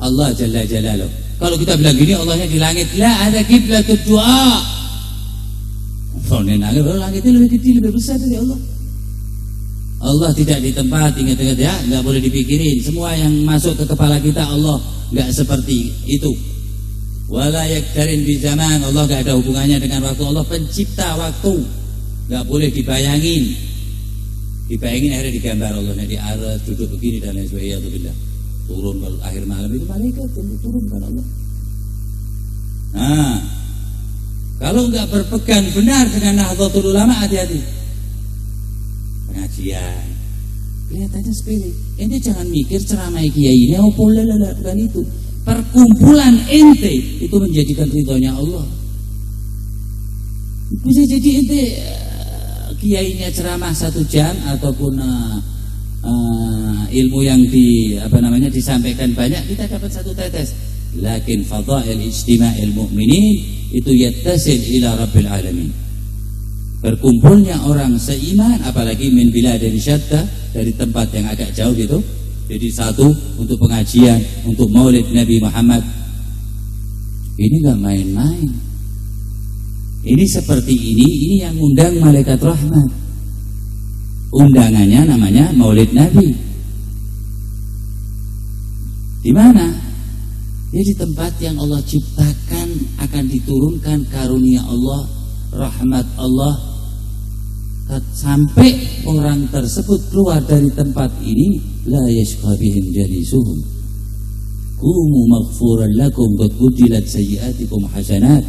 Allah Jalla Jalaluh. Kalau kita bilang gini, Allahnya di langit, la ada kiblatul doa. Kalau langitnya lebih kecil, lebih besar dari Allah. Allah tidak di tempat, ingat-ingat ya, nggak boleh dipikirin. Semua yang masuk ke kepala kita Allah nggak seperti itu. Wala yaktarin bi zaman, Allah nggak ada hubungannya dengan waktu. Allah pencipta waktu, nggak boleh dibayangin. Dibayangin akhirnya digambar Allahnya di arah duduk begini dan lain sebagainya. Turun kalau akhir malam itu malaikat turun kan Allah. Nah, kalau nggak berpegang benar dengan Nahdlatul Ulama, hati-hati. Pengajian kelihatannya sepele. Ente jangan mikir ceramah kiai ini bukan itu. Perkumpulan ente itu menjadikan ridhonya Allah. Bisa jadi ente kiainya ceramah 1 jam ataupun ilmu yang disampaikan banyak, kita dapat 1 tetes. Lakin fadail ijtima'il mu'minin itu yattasil ila rabbil alamin. Berkumpulnya orang seiman, apalagi min biladin syatta, dari tempat yang agak jauh gitu, jadi satu untuk pengajian, untuk maulid Nabi Muhammad. Ini gak main-main. Ini seperti ini yang undang malaikat rahmat. Undangannya namanya maulid Nabi. Di mana? Ya di tempat yang Allah ciptakan akan diturunkan karunia Allah, rahmat Allah. Sampai orang tersebut keluar dari tempat ini, la yashqa bihim jalisuhum. Qumu maghfuran lakum qad budilat sayyi'atikum hasanat.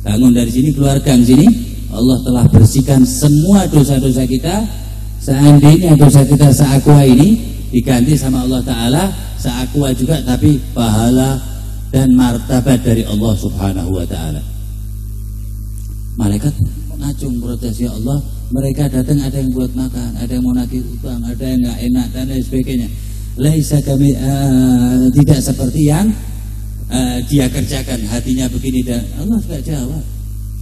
Bangun dari sini, keluarkan sini. Allah telah bersihkan semua dosa-dosa kita. Seandainya dosa kita seaqwa ini diganti sama Allah Ta'ala, seaqwa juga, tapi pahala dan martabat dari Allah Subhanahu wa Ta'ala. Malaikat ngacung protes, ya Allah, mereka datang ada yang buat makan, ada yang mau nagih utang, ada yang nggak enak dan lain sebagainya. Laisa kami tidak seperti yang dia kerjakan, hatinya begini, dan Allah nggak jawab.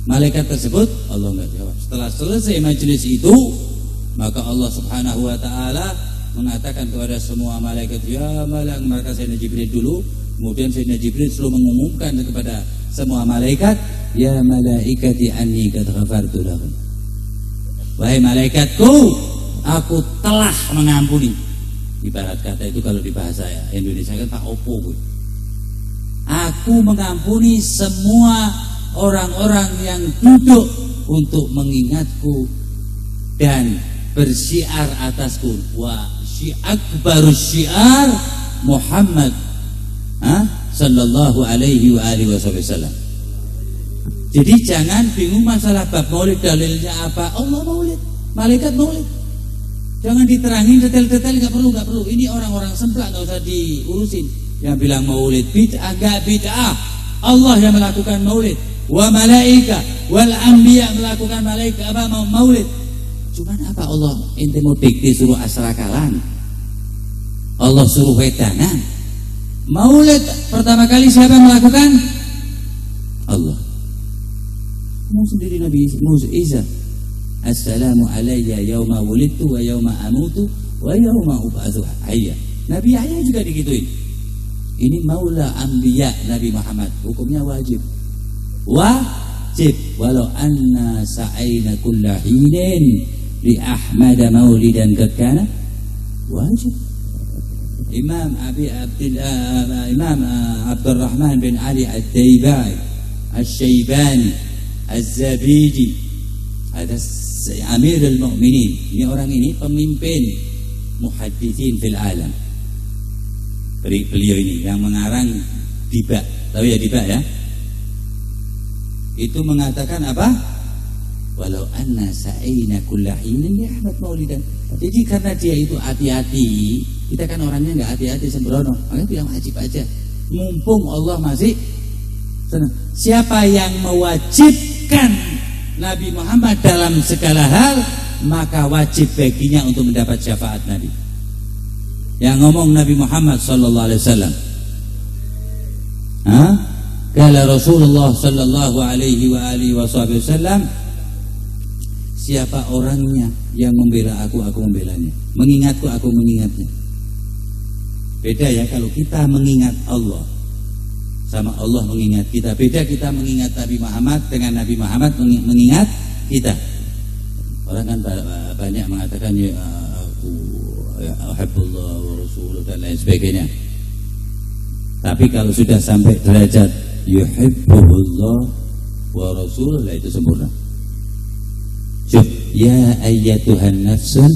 Malaikat tersebut Allah nggak jawab. Setelah selesai majelis itu, maka Allah Subhanahu wa Ta'ala mengatakan kepada semua malaikat, ya malaikat, maka Sayyidina Jibril dulu. Kemudian Sayyidina Jibril selalu mengumumkan kepada semua malaikat, ya malaikati anni qad ghafartu lahum. Wahai malaikatku, aku telah mengampuni. Ibarat kata itu kalau di bahasa Indonesia kan Pak Opo. Aku mengampuni semua orang-orang yang duduk untuk mengingatku dan bersyiar atasku. Wa akbarus syiar Muhammad sallallahu alaihi wa alihi wasallam. Jadi jangan bingung masalah bab maulid, dalilnya apa? Allah maulid, malaikat maulid. Jangan diterangin detail-detail, nggak perlu. Ini orang-orang semplak, nggak usah diurusin. Yang bilang maulid bid'ah, nggak bid'ah. Allah yang melakukan maulid. Wa malaika wal anbiya melakukan maulid. Cuman apa Allah ente mau dikti suruh asrakalan? Allah suruh wedangan. Maulid pertama kali siapa yang melakukan? Allah. Mau sendiri Nabi Isa. Assalamu alayya yauma wulidtu wa yauma amutu wa yauma ub'atsu hayya. Nabi Yahya juga digituin. Ini maula anbiya Nabi Muhammad, hukumnya wajib. Wajib walau anna sa'aina kulla hinin li Ahmad maulidan kana wajib. Imam Abdurrahman bin Ali At-Taibai Asy-Syaibani Az-Zabidi ada Amirul Mukminin. Ini orang ini pemimpin muhadditsin fil alam. Beliau ini yang mengarang Diba. Tahu ya Diba ya? Itu mengatakan apa? Walau anna sa'ina kullahinin ya Ahmad maulidan. Jadi karena dia itu hati-hati, kita kan orangnya enggak hati-hati sembrono. Makanya bilang wajib aja. Mumpung Allah masih senang. Siapa yang mewajibkan Nabi Muhammad dalam segala hal, maka wajib baginya untuk mendapat syafaat Nabi. Yang ngomong Nabi Muhammad sallallahu alaihi wasallam. Kala Rasulullah sallallahu alaihi wa alihi wasallam, siapa orangnya yang membela aku membelanya. Mengingatku, aku mengingatnya. Beda ya kalau kita mengingat Allah sama Allah mengingat kita. Beda kita mengingat Nabi Muhammad dengan Nabi Muhammad mengingat kita. Orang kan banyak mengatakan ya aku ya ahibbullah wa rasuluh dan lain sebagainya. Tapi kalau sudah sampai derajat yuhibbullah wa rasuluh, itu sempurna. Ya ayyatuhan nafsul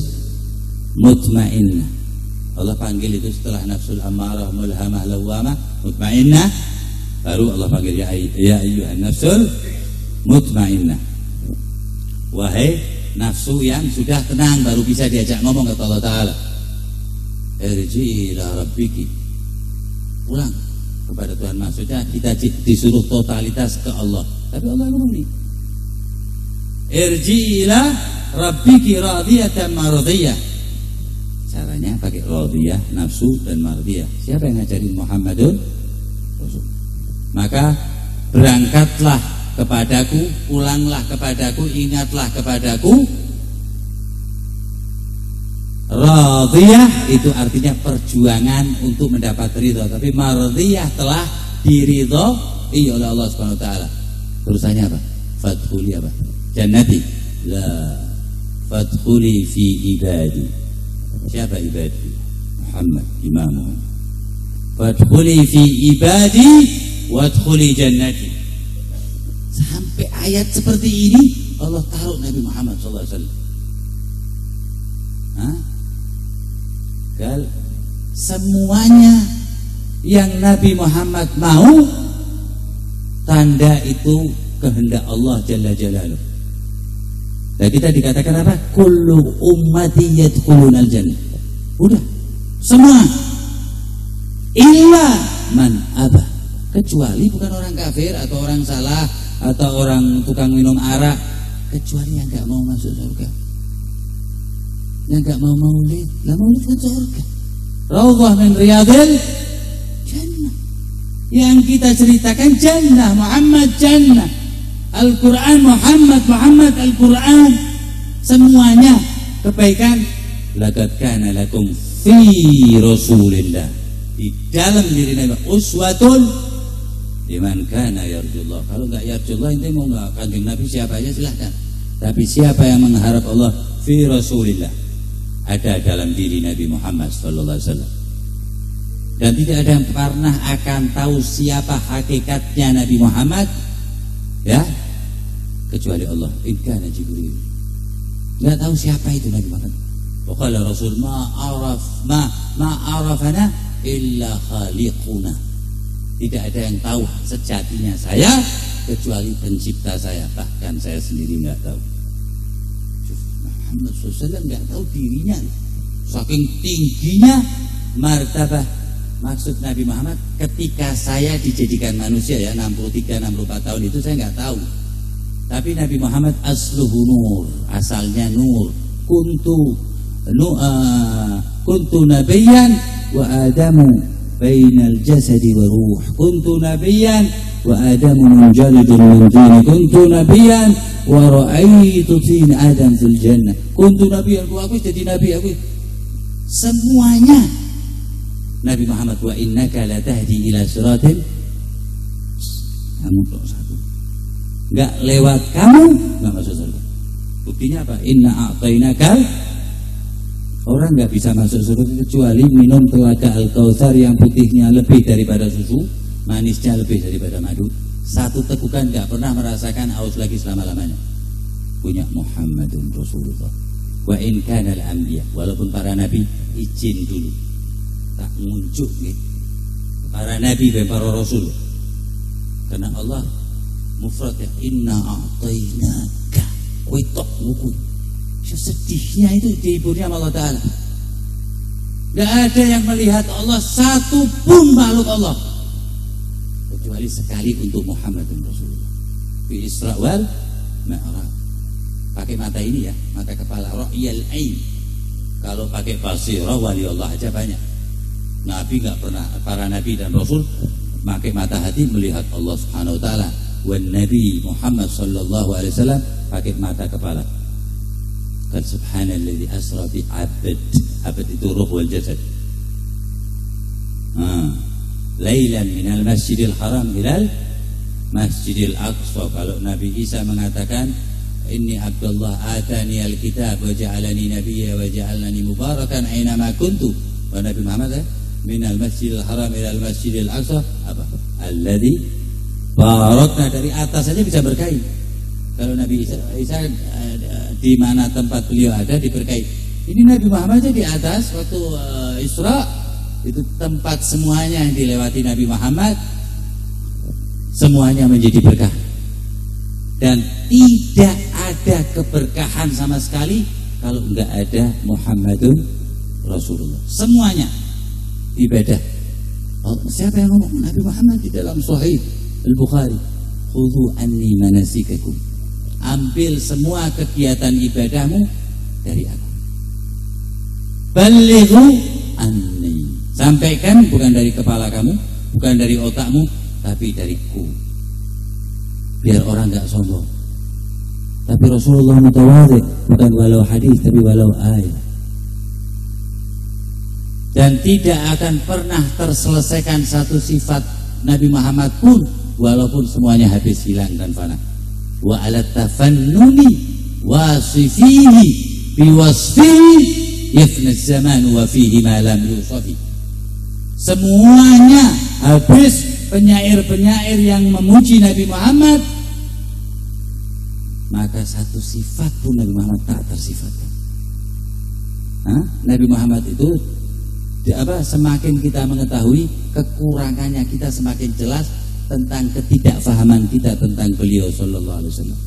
mutmainnah. Allah panggil itu setelah nafsul ammarah mulhamah lawamah mutmainnah, baru Allah panggil ya ayyuhan nafsul mutmainnah. Wahai nafsu yang sudah tenang, baru bisa diajak ngomong kata Allah Ta'ala. Irji ila rabbiki, pulang kepada Tuhan. Maksudnya kita disuruh totalitas ke Allah. Tapi Allah ngomong nih, irji ila rabbiki radiyatan mardiyah. Caranya pakai radiyah, nafsu dan mardiyah. Siapa yang ngajarin? Muhammadun Rasul. Maka berangkatlah kepadaku, pulanglah kepadaku, ingatlah kepadaku. Radiyah itu artinya perjuangan untuk mendapat ridha, tapi mardiyah telah diridhoi oleh Allah Subhanahu wa taala. Terusannya apa? Fadkhuli apa? Jannati. La fadkhuli fi ibadi. Siapa ibadi? Muhammad imamuhum. Fadkhuli fi ibadi wadkhuli jannati. Sampai ayat seperti ini Allah taruh Nabi Muhammad SAW. Semuanya yang Nabi Muhammad mau, tanda itu kehendak Allah Jalla Jalaluh. Nah, kita dikatakan apa? Kullu ummati yadkhulunal jannah. Udah, semua. Illa man abah. Kecuali bukan orang kafir atau orang salah atau orang tukang minum arak, kecuali yang enggak mau masuk surga. Yang enggak mau maulid. Lah maulid kan surga. Raudhah min riyadil jannah. Yang kita ceritakan jannah, Muhammad jannah. Al-Quran Muhammad Al-Quran, semuanya kebaikan. Laqad kana lakum fi Rasulillah, di dalam diri Nabi uswatun liman kana yarjullah. Kalau enggak yarjullah, ente mau enggak kanjeng Nabi siapa aja silahkan. Tapi siapa yang mengharap Allah, fi Rasulillah, ada dalam diri Nabi Muhammad sallallahu alaihi wasallam. Dan tidak ada yang pernah akan tahu siapa hakikatnya Nabi Muhammad, ya, kecuali Allah. Inkana Jibril, nggak tahu siapa itu Nabi Muhammad. Waqala Rasul ma arafana illa khaliquna. Tidak ada yang tahu sejatinya saya kecuali pencipta saya, bahkan saya sendiri nggak tahu. Muhammad SAW nggak tahu dirinya. Saking tingginya martabah maksud Nabi Muhammad ketika saya dijadikan manusia ya 63-64 tahun itu saya nggak tahu. Tapi Nabi Muhammad asluhu nur, asalnya nur. Kuntu nabiyyan wa adamu bainal jasadi wa ruh. Kuntu nabiyyan wa adamu munjalidun min dini. Kuntu nabiyyan wa ra'aitu tin adam fil jannah. Kuntu nabiyyan, aku jadi nabi, aku semuanya Nabi Muhammad. Wa innaka la tahdi ila siratin, kamu kok satu enggak lewat kamu enggak masuk surga. Buktinya apa? Inna a'tainakal, orang enggak bisa masuk surga kecuali minum telaga Al-Kautsar yang putihnya lebih daripada susu, manisnya lebih daripada madu. Satu tegukan enggak pernah merasakan haus lagi selama-lamanya. Punya Muhammadun Rasulullah. Wa in kana al-anbiya, walaupun para nabi izin dulu tak muncul nih para nabi dan para rasul, karena Allah mufrad ya, inna a'tainaka witok buku. Sedihnya itu dihiburnya Allah Ta'ala. Gak ada yang melihat Allah satu pun makhluk Allah kecuali sekali untuk Muhammadun Rasulullah fi Isra wal Mi'raj. Pakai mata ini ya, mata kepala, ra'yal ain. Kalau pakai basirah wali Allah aja banyak. Nabi nggak pernah, para nabi dan rasul pakai mata hati melihat Allah Subhanahu wa taala. Wan Nabi Muhammad sallallahu alaihi wasallam pakai mata kepala. Kan subhanalladzi asra bi 'abd. Abd itu ruh wal jasad. Lailan minal masjidil haram ilal masjidil aqsa. Kalau Nabi Isa mengatakan inni abdullah atani alkitab wa ja'alani nabiyya wa ja'alani mubarakan aina ma kuntu. Wa Nabi Muhammad minal masjidil haram ilal masjidil aqsa apa? Alladzi barakna, dari atas saja bisa berkahi. Kalau Nabi Isa di mana tempat beliau ada diberkahi. Ini Nabi Muhammad aja di atas waktu Isra itu tempat semuanya yang dilewati Nabi Muhammad semuanya menjadi berkah. Dan tidak ada keberkahan sama sekali kalau enggak ada Muhammadun Rasulullah. Semuanya ibadah. Siapa yang ngomong? Nabi Muhammad di dalam Sahih Al-Bukhari. Khudhu anni manasikakum. Ambil semua kegiatan ibadahmu dari aku. Balighu anni. Sampaikan bukan dari kepala kamu, bukan dari otakmu, tapi dariku. Biar orang enggak sombong. Tapi Rasulullah mutawadhi, bukan walau hadis tapi walau ayat. Dan tidak akan pernah terselesaikan satu sifat Nabi Muhammad pun walaupun semuanya habis hilang dan fana. Wa ala tafannuni wasifihi biwasfihi yafna zaman wa fihi ma lam yusafi. Semuanya habis penyair-penyair yang memuji Nabi Muhammad, maka satu sifat pun Nabi Muhammad tak tersifatkan. Nabi Muhammad itu semakin kita mengetahui kekurangannya, kita semakin jelas tentang ketidakfahaman kita tentang beliau sallallahu alaihi wasallam.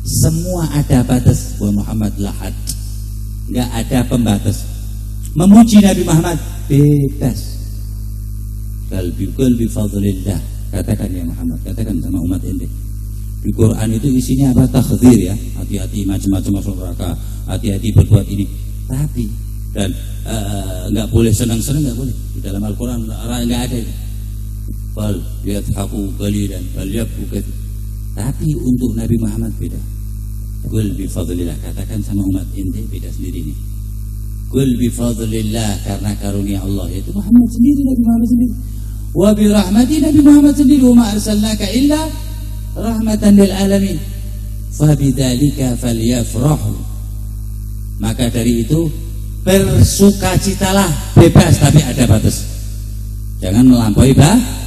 Semua ada batas. Wa Muhammad lahad, nggak ada pembatas. Memuji Nabi Muhammad bebas. Qalbi fadlillah. Katakan ya Muhammad, katakan sama umat ini. Di Quran itu isinya apa? Takhdzir ya, hati-hati macam-macam masuk neraka, hati-hati berbuat ini. Tapi dan nggak boleh senang-senang, nggak boleh. Di dalam Al-Quran nggak ada itu. Fal yadhaku qalilan fal yabku katsir. Tapi untuk Nabi Muhammad beda. Qul bi fadlillah, katakan sama umat ente beda sendiri nih. Qul bi fadlillah, karena karunia Allah, yaitu Muhammad sendiri, Nabi Muhammad sendiri. Wa bi rahmati, Nabi Muhammad sendiri. Wa ma arsalnaka illa rahmatan lil alamin. Fa bidzalika falyafrahu. Maka dari itu bersukacitalah, bebas tapi ada batas. Jangan melampaui batas.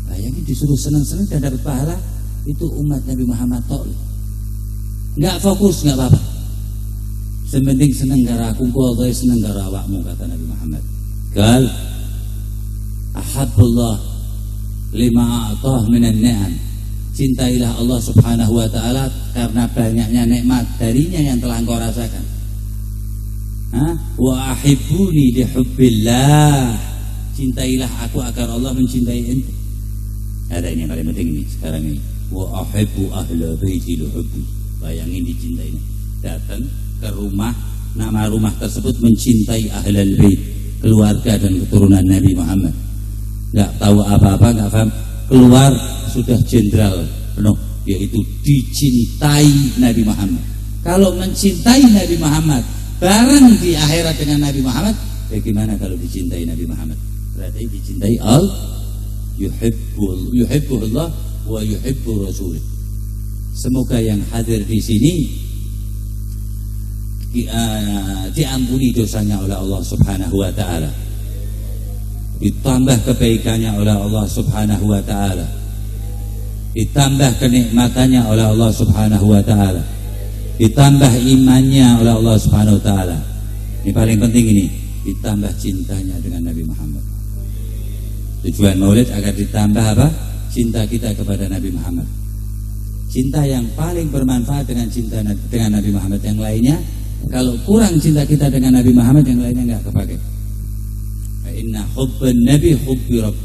Bayangin disuruh senang-senang dan dapat pahala, itu umat Nabi Muhammad tok. Enggak fokus, enggak apa-apa. Sementing seneng gara aku, kok seneng gara awakmu, kata Nabi Muhammad. Qal ahabbullah lima a'tah minan ni'am. cintailah Allah Subhanahu wa ta'ala karena banyaknya nikmat darinya yang telah engkau rasakan. Wa ahibbuni lihubbillah, cintailah aku agar Allah mencintai ente. Ada ini yang paling penting ini sekarang ini. Wa ahibbu ahla baiti lihubbi, bayangin dicintai. Datang ke rumah, nama rumah tersebut mencintai ahlal bait, keluarga dan keturunan Nabi Muhammad. Enggak tahu apa-apa, enggak paham, keluar sudah jenderal penuh, yaitu dicintai Nabi Muhammad. Kalau mencintai Nabi Muhammad bareng di akhirat dengan Nabi Muhammad, bagaimana kalau dicintai Nabi Muhammad? Berarti dicintai Allah, yuhibbullah wa yuhibbu rasulih. Semoga yang hadir di sini diampuni dosanya oleh Allah Subhanahu wa ta'ala, ditambah kebaikannya oleh Allah Subhanahu wa ta'ala, ditambah kenikmatannya oleh Allah Subhanahu wa ta'ala, ditambah imannya oleh Allah Subhanahu wa ta'ala. Ini paling penting ini, ditambah cintanya dengan Nabi Muhammad. Tujuan maulid agar ditambah apa? Cinta kita kepada Nabi Muhammad. Cinta yang paling bermanfaat dengan cinta dengan Nabi Muhammad. Yang lainnya, kalau kurang cinta kita dengan Nabi Muhammad, yang lainnya enggak kepakai. Inna hubban nabi hubbi rabb.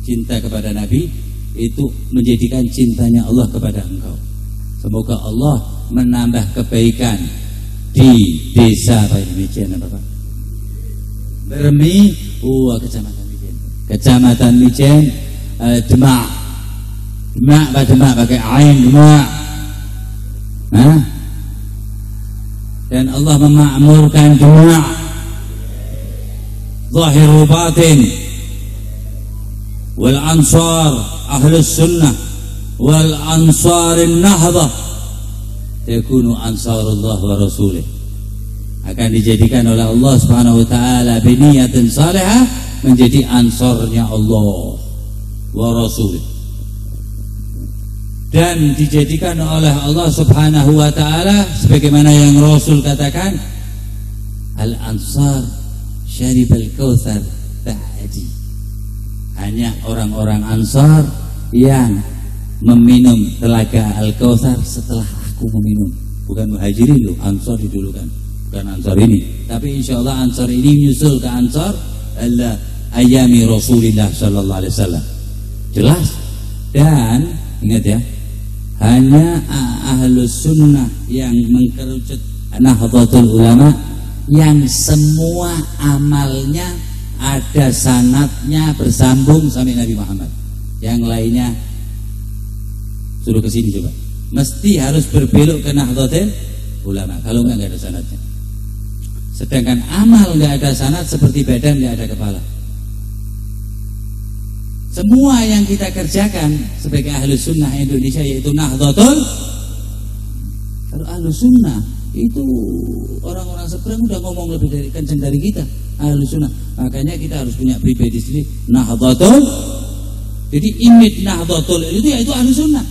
Cinta kepada Nabi itu menjadikan cintanya Allah kepada engkau. Semoga Allah menambah kebaikan di desa apa ini, Mijen apa Pak? Bermi, kecamatan Mijen. Kecamatan Mijen, Demak. Demak pakai ain, Demak. Dan Allah memakmurkan Demak, zahir wa batin, wal ansar ahlus sunnah wal ansarin nahdah takunu ansarullah wa rasulih, akan dijadikan oleh Allah Subhanahu wa ta'ala biniyatin salihah menjadi ansarnya Allah wa rasulih, dan dijadikan oleh Allah Subhanahu wa ta'ala sebagaimana yang Rasul katakan, al-ansar syaribal kautsar ba'di, hanya orang-orang Ansar yang meminum telaga al-kautsar setelah aku meminum. Bukan muhajirin loh, Ansar didulukan, bukan Ansar ini, tapi insyaallah Ansar ini menyusul ke Ansar ayami Rasulullah sallallahu alaihi wasallam. Jelas. Dan ingat ya, hanya ahlus sunnah yang mengkerucut Nahdlatul Ulama yang semua amalnya ada sanadnya bersambung sampai Nabi Muhammad. Yang lainnya suruh ke sini coba, mesti harus berbelok ke Nahdlatul Ulama, kalau enggak ada sanadnya. Sedangkan amal enggak ada sanad seperti badan enggak ada kepala. Semua yang kita kerjakan sebagai ahlus sunnah Indonesia yaitu Nahdlatul, kalau ahlus sunnah itu orang-orang seberang udah ngomong lebih dari kencang dari kita ahlus sunnah. Makanya kita harus punya pribadi sendiri Nahdlatul. Jadi image Nahdlatul itu yaitu ahlus sunnah.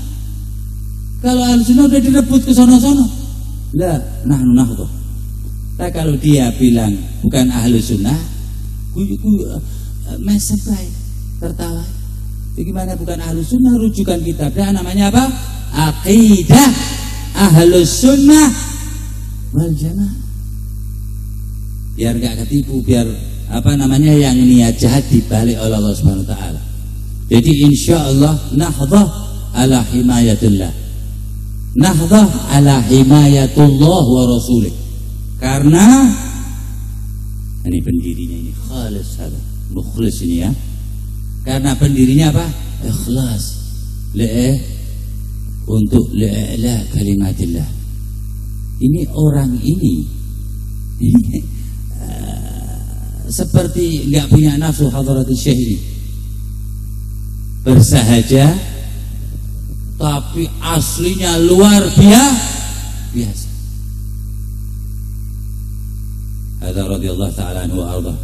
Kalau ahlus sunnah udah direbut ke sono-sono, lah nahnu nahdlatul. Nah, kalau dia bilang bukan ahlus sunnah, mesebai, tertawa. Bagaimana bukan ahlus sunnah? Rujukan kitabnya namanya apa? Aqidah ahlus sunnah wal jamaah. Biar gak ketipu, biar apa namanya yang niat jahat dibalik oleh Allah Subhanahu wa taala. Jadi insyaallah nahdhah ala himayatullah, nahdhah ala himayatullah wa rasulih. Karena ini pendirinya ini khalis, mukhlis ini ya. Karena pendirinya apa? Ikhlas, untuk li'la kalimatillah. Ini orang ini seperti enggak punya nafsu hadratus syekh ini, bersahaja tapi aslinya luar biasa. Hadza radhiyallahu ta'ala anhu wa arda.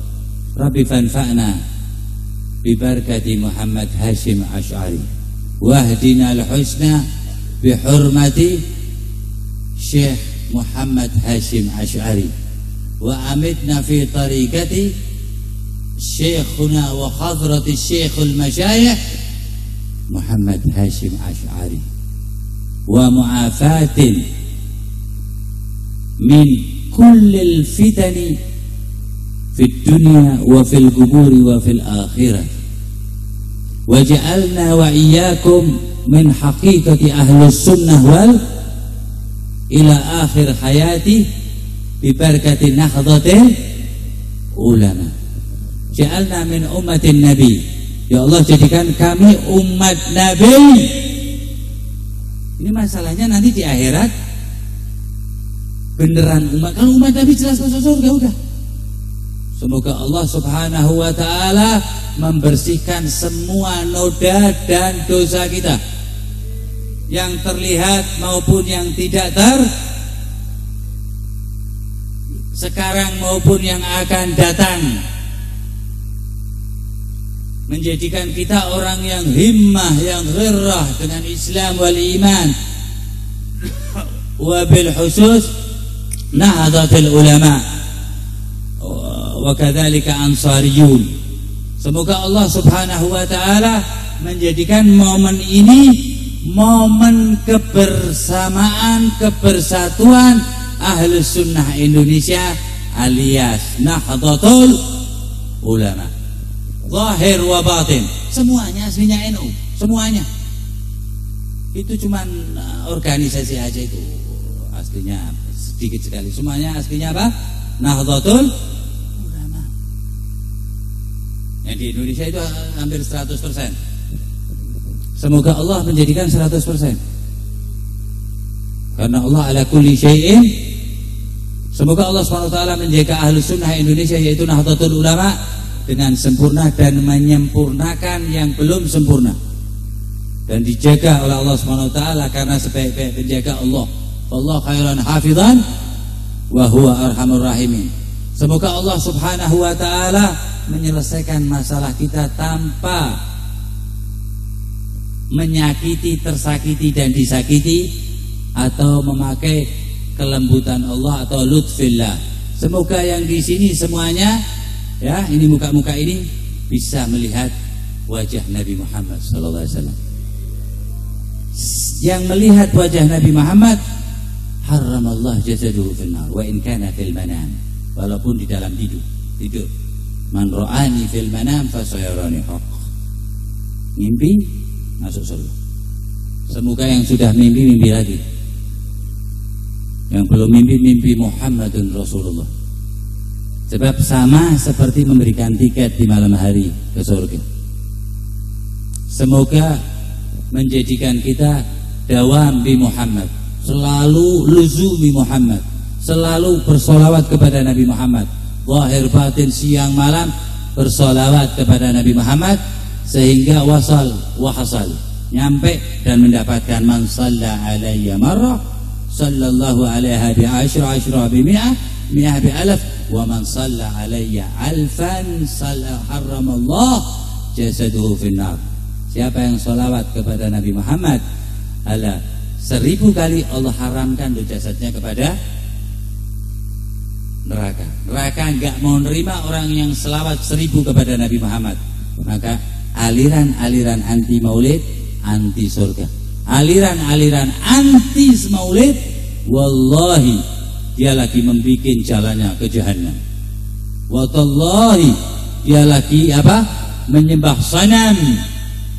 Rabbi fanfa'na bi barakati Muhammad Hashim Asy'ari wahdina al-husna bi hurmati Syekh Muhammad Hashim Asy'ari wa amitna fi tariqati syekhuna wa hadrati syekhul masyayikh Muhammad Hashim Asy'ari wa mu'afatin min kullil fitani fid dunya wa fil quburi wa fil akhirah wa ja'alna wa iyyakum min haqiqati ahlus sunnah wal ila akhir hayati bi barakati nahdhatil ulama. Ja'alna min ummatin nabi, ya Allah jadikan kami umat Nabi. Ini masalahnya nanti di akhirat beneran umat. Kalau umat Nabi jelas masuk surga udah. Semoga Allah Subhanahu wa taala membersihkan semua noda dan dosa kita, yang terlihat maupun yang tidak sekarang maupun yang akan datang, menjadikan kita orang yang himmah, yang ghirrah dengan Islam wal iman, wa bil khusus nahdhatul ulama wa kadzalika ansariyun. Semoga Allah Subhanahu wa taala menjadikan momen ini momen kebersamaan, kebersatuan Ahlus Sunnah Indonesia alias Nahdlatul Ulama, zahir wa batin, semuanya aslinya NU, semuanya. Itu cuman organisasi aja, itu aslinya sedikit sekali. Semuanya aslinya apa? Nahdlatul Ulama. Yang di Indonesia itu hampir 100%. Semoga Allah menjadikan 100%. Karena Allah ala kulli syai'in. Semoga Allah SWT menjaga Ahlus Sunnah Indonesia, yaitu Nahdlatul Ulama, dengan sempurna dan menyempurnakan yang belum sempurna, dan dijaga oleh Allah SWT, karena sebaik-baik penjaga Allah. Allah khairan hafizan wa huwa arhamur rahimin. Semoga Allah Subhanahu wa taala menyelesaikan masalah kita tanpa menyakiti, tersakiti dan disakiti, atau memakai kelembutan Allah atau lutfillah. Semoga yang di sini semuanya, ya, ini muka-muka ini bisa melihat wajah Nabi Muhammad SAW. Yang melihat wajah Nabi Muhammad, haramallah jasaduhu finnar wa in kana fil manam, walaupun di dalam tidur. Man ra'ani fil manam fasayarani haqq. Mimpi masuk surga. Semoga yang sudah mimpi lagi. Yang belum mimpi Muhammadun Rasulullah. Sebab sama seperti memberikan tiket di malam hari ke surga. Semoga menjadikan kita dawam bi Muhammad, selalu luzumi Muhammad, selalu bersolawat kepada Nabi Muhammad, zahir batin siang malam bersolawat kepada Nabi Muhammad, sehingga wasal wa hasal, nyampe dan mendapatkan man shalla alayya marrah sallallahu alaiha bi asyra bi mi'ah bi alaf, wa man shalla alayya alfan salla haramallah jasaduhu finnar. Siapa yang sholawat kepada Nabi Muhammad ala 1000 kali, Allah haramkan jasadnya kepada neraka. Neraka enggak mau nerima orang yang selawat 1000 kepada Nabi Muhammad. Maka aliran-aliran anti maulid, anti surga, aliran-aliran anti maulid, wallahi dia lagi membikin jalannya ke jahannam. Wallahi dia lagi apa? Menyembah sanam,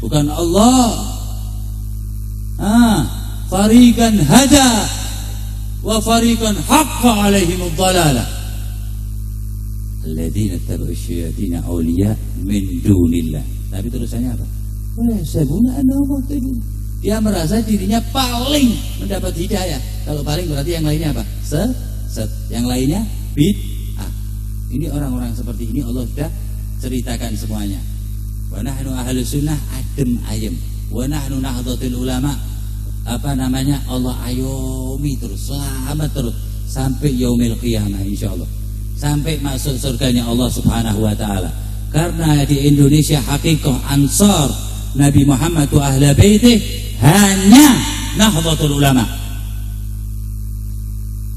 bukan Allah. Fariqan hada wa fariqan haqqa alaihimud dhalalah alladzina tabi'u syayatin awliya min dunillah. Tapi terusannya apa? Dia merasa dirinya paling mendapat hidayah. Kalau paling berarti yang lainnya apa? Yang lainnya bid'ah. Ini orang-orang seperti ini Allah sudah ceritakan semuanya. Wa nahnu ahlus sunnah adem ayem. Wa nahnu nahdlatul ulama, Allah ayomi terus, selamat terus sampai yaumil qiyamah insyaallah, sampai masuk surganya Allah Subhanahu wa taala. Karena di Indonesia hakikah ansar Nabi Muhammad wa ahli baitih hanya Nahdlatul Ulama.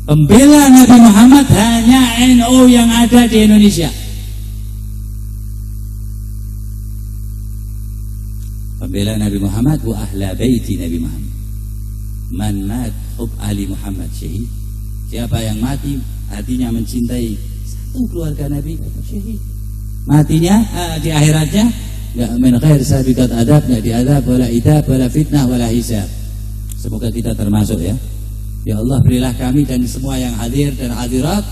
Pembela Nabi Muhammad hanya NU yang ada di Indonesia. Membela Nabi Muhammad wa ahla baiti Nabi Muhammad. Man mat hub ali Muhammad syahid. Siapa yang mati hatinya mencintai satu keluarga Nabi, syahid. Matinya di akhiratnya enggak min khair sabiqat adab, enggak diadab wala idab wala fitnah wala hisab. Semoga kita termasuk ya. Ya Allah, berilah kami dan semua yang hadir dan hadirat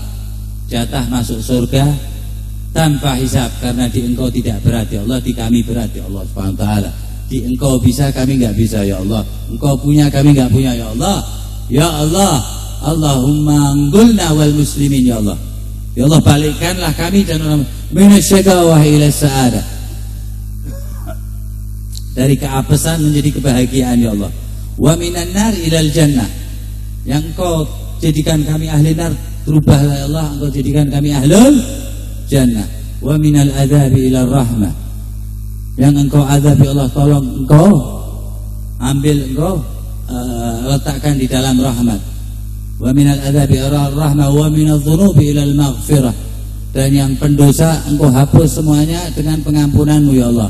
jatah masuk surga tanpa hisab, karena di Engkau tidak berat ya Allah, di kami berat ya Allah Subhanahu wa taala. Di Engkau bisa, kami enggak bisa ya Allah. Engkau punya, kami enggak punya ya Allah. Ya Allah, Allahumma anggulna wal muslimin ya Allah. Ya Allah, balikkanlah kami dan orang minasyaqawah ila sa'adah, dari keapesan menjadi kebahagiaan ya Allah. Wa minan nar ilal jannah, yang Engkau jadikan kami ahli nar, terubahlah ya Allah, Engkau jadikan kami ahlul jannah. Wa minal adzabi ila rahmah, yang Engkau azab ya Allah, tolong Engkau ambil, Engkau letakkan di dalam rahmat. Wa minal adzabi ila rahmah wa minadz dzunubi ila al-maghfirah, dan yang pendosa Engkau hapus semuanya dengan pengampunanmu ya Allah.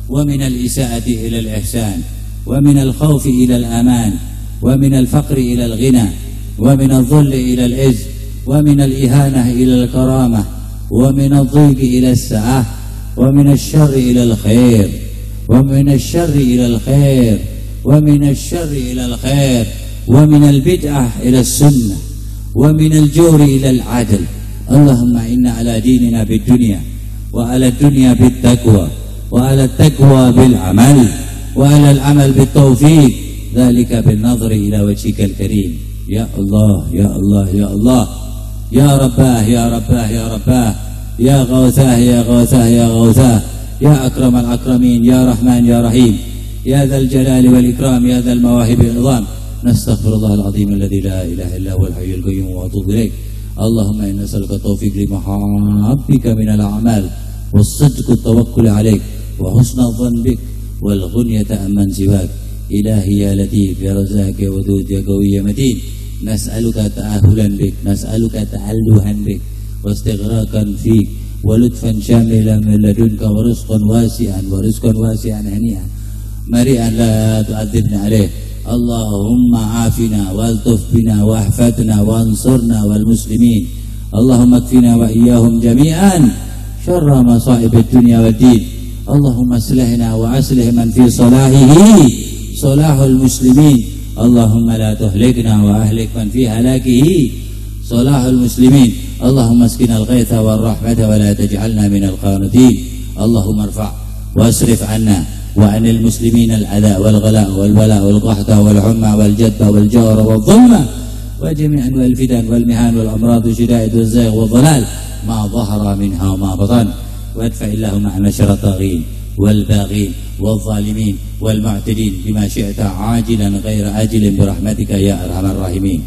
Wa minal isaati ila al-ihsan, wa minal khaufi ila al-aman, wa minal faqri ila al-ghina, wa minadh dhulli ila al-izz, wa minal ihanah ila al-karamah, wa minadh dhiqi ila as-sa'ah, wa minasy syarri ila al-khair, wa minasy syarri ila al-khair, wa minasy syarri ila al-khair, wa minal bid'ah ila as-sunnah, wa minal juri ila al-'adl. Allahumma inna ala dinina bid-dunya wa ala ad-dunya bit-taqwa wa ala at-taqwa bil-'amal wa ala al-'amal bit-tawfiq, dzalika bin-nadhri ila wajhikal karim. Ya Allah, ya Allah, ya Allah, ya Rabbah, ya Rabbah, ya Rabbah, ya Ghawthah, ya Ghawthah, ya Ghawthah, ya Akramal Akramin, ya Rahman, ya Rahim, ya Dzal Jalali wal Ikram, ya Dzal Mawahib al-'Idham. Nastaghfirullahal 'azim alladzi la ilaha illa huwal hayyul qayyum wa atubu ilaik. Allahumma inna nas'aluka tawfiq li mahabbika minal a'mal was-sidqa tawakkul 'alaik wa husna dhann bik wal ghunyata amman siwak. Ilahi ya latif ya razak ya wadud ya qawi ya matin. Nas'aluka ta'ahulan bik, nas'aluka ta'alluhan bik, wastighraqan fik, wa lutfan syamilan min ladunka, wa rizqan wasi'an hani'an mari'an la tu'adzibna alaih. Allahumma afina waltuf bina wahfadna wansurna wal muslimin. Allahumma kfina wa iyyahum jami'an syarra masa'ib ad-dunya wad din. Allahumma aslihna wa aslih man fi salahihi salahul muslimin. Allahumma la tuhlikna wa ahlik man fi halakihi salahul muslimin. Allahumma askina al-ghaitha wal rahmata wa la taj'alna min al-qanitin. Allahumma irfa' wasrif 'anna wa 'anil muslimin al-'adha wal ghala wal bala wal qahta wal humma wal jadba wal jawra wal dhulma wa jami'an wal fitan wal mihan wal amrad wa shida'id wal zayg wal dhalal ma dhahara minha wa ma batan. وادفع اللهم عن شر الطاغين والباغين والظالمين والمعتدين بما شئت عاجلا غير آجل برحمتك يا أرحم الراحمين.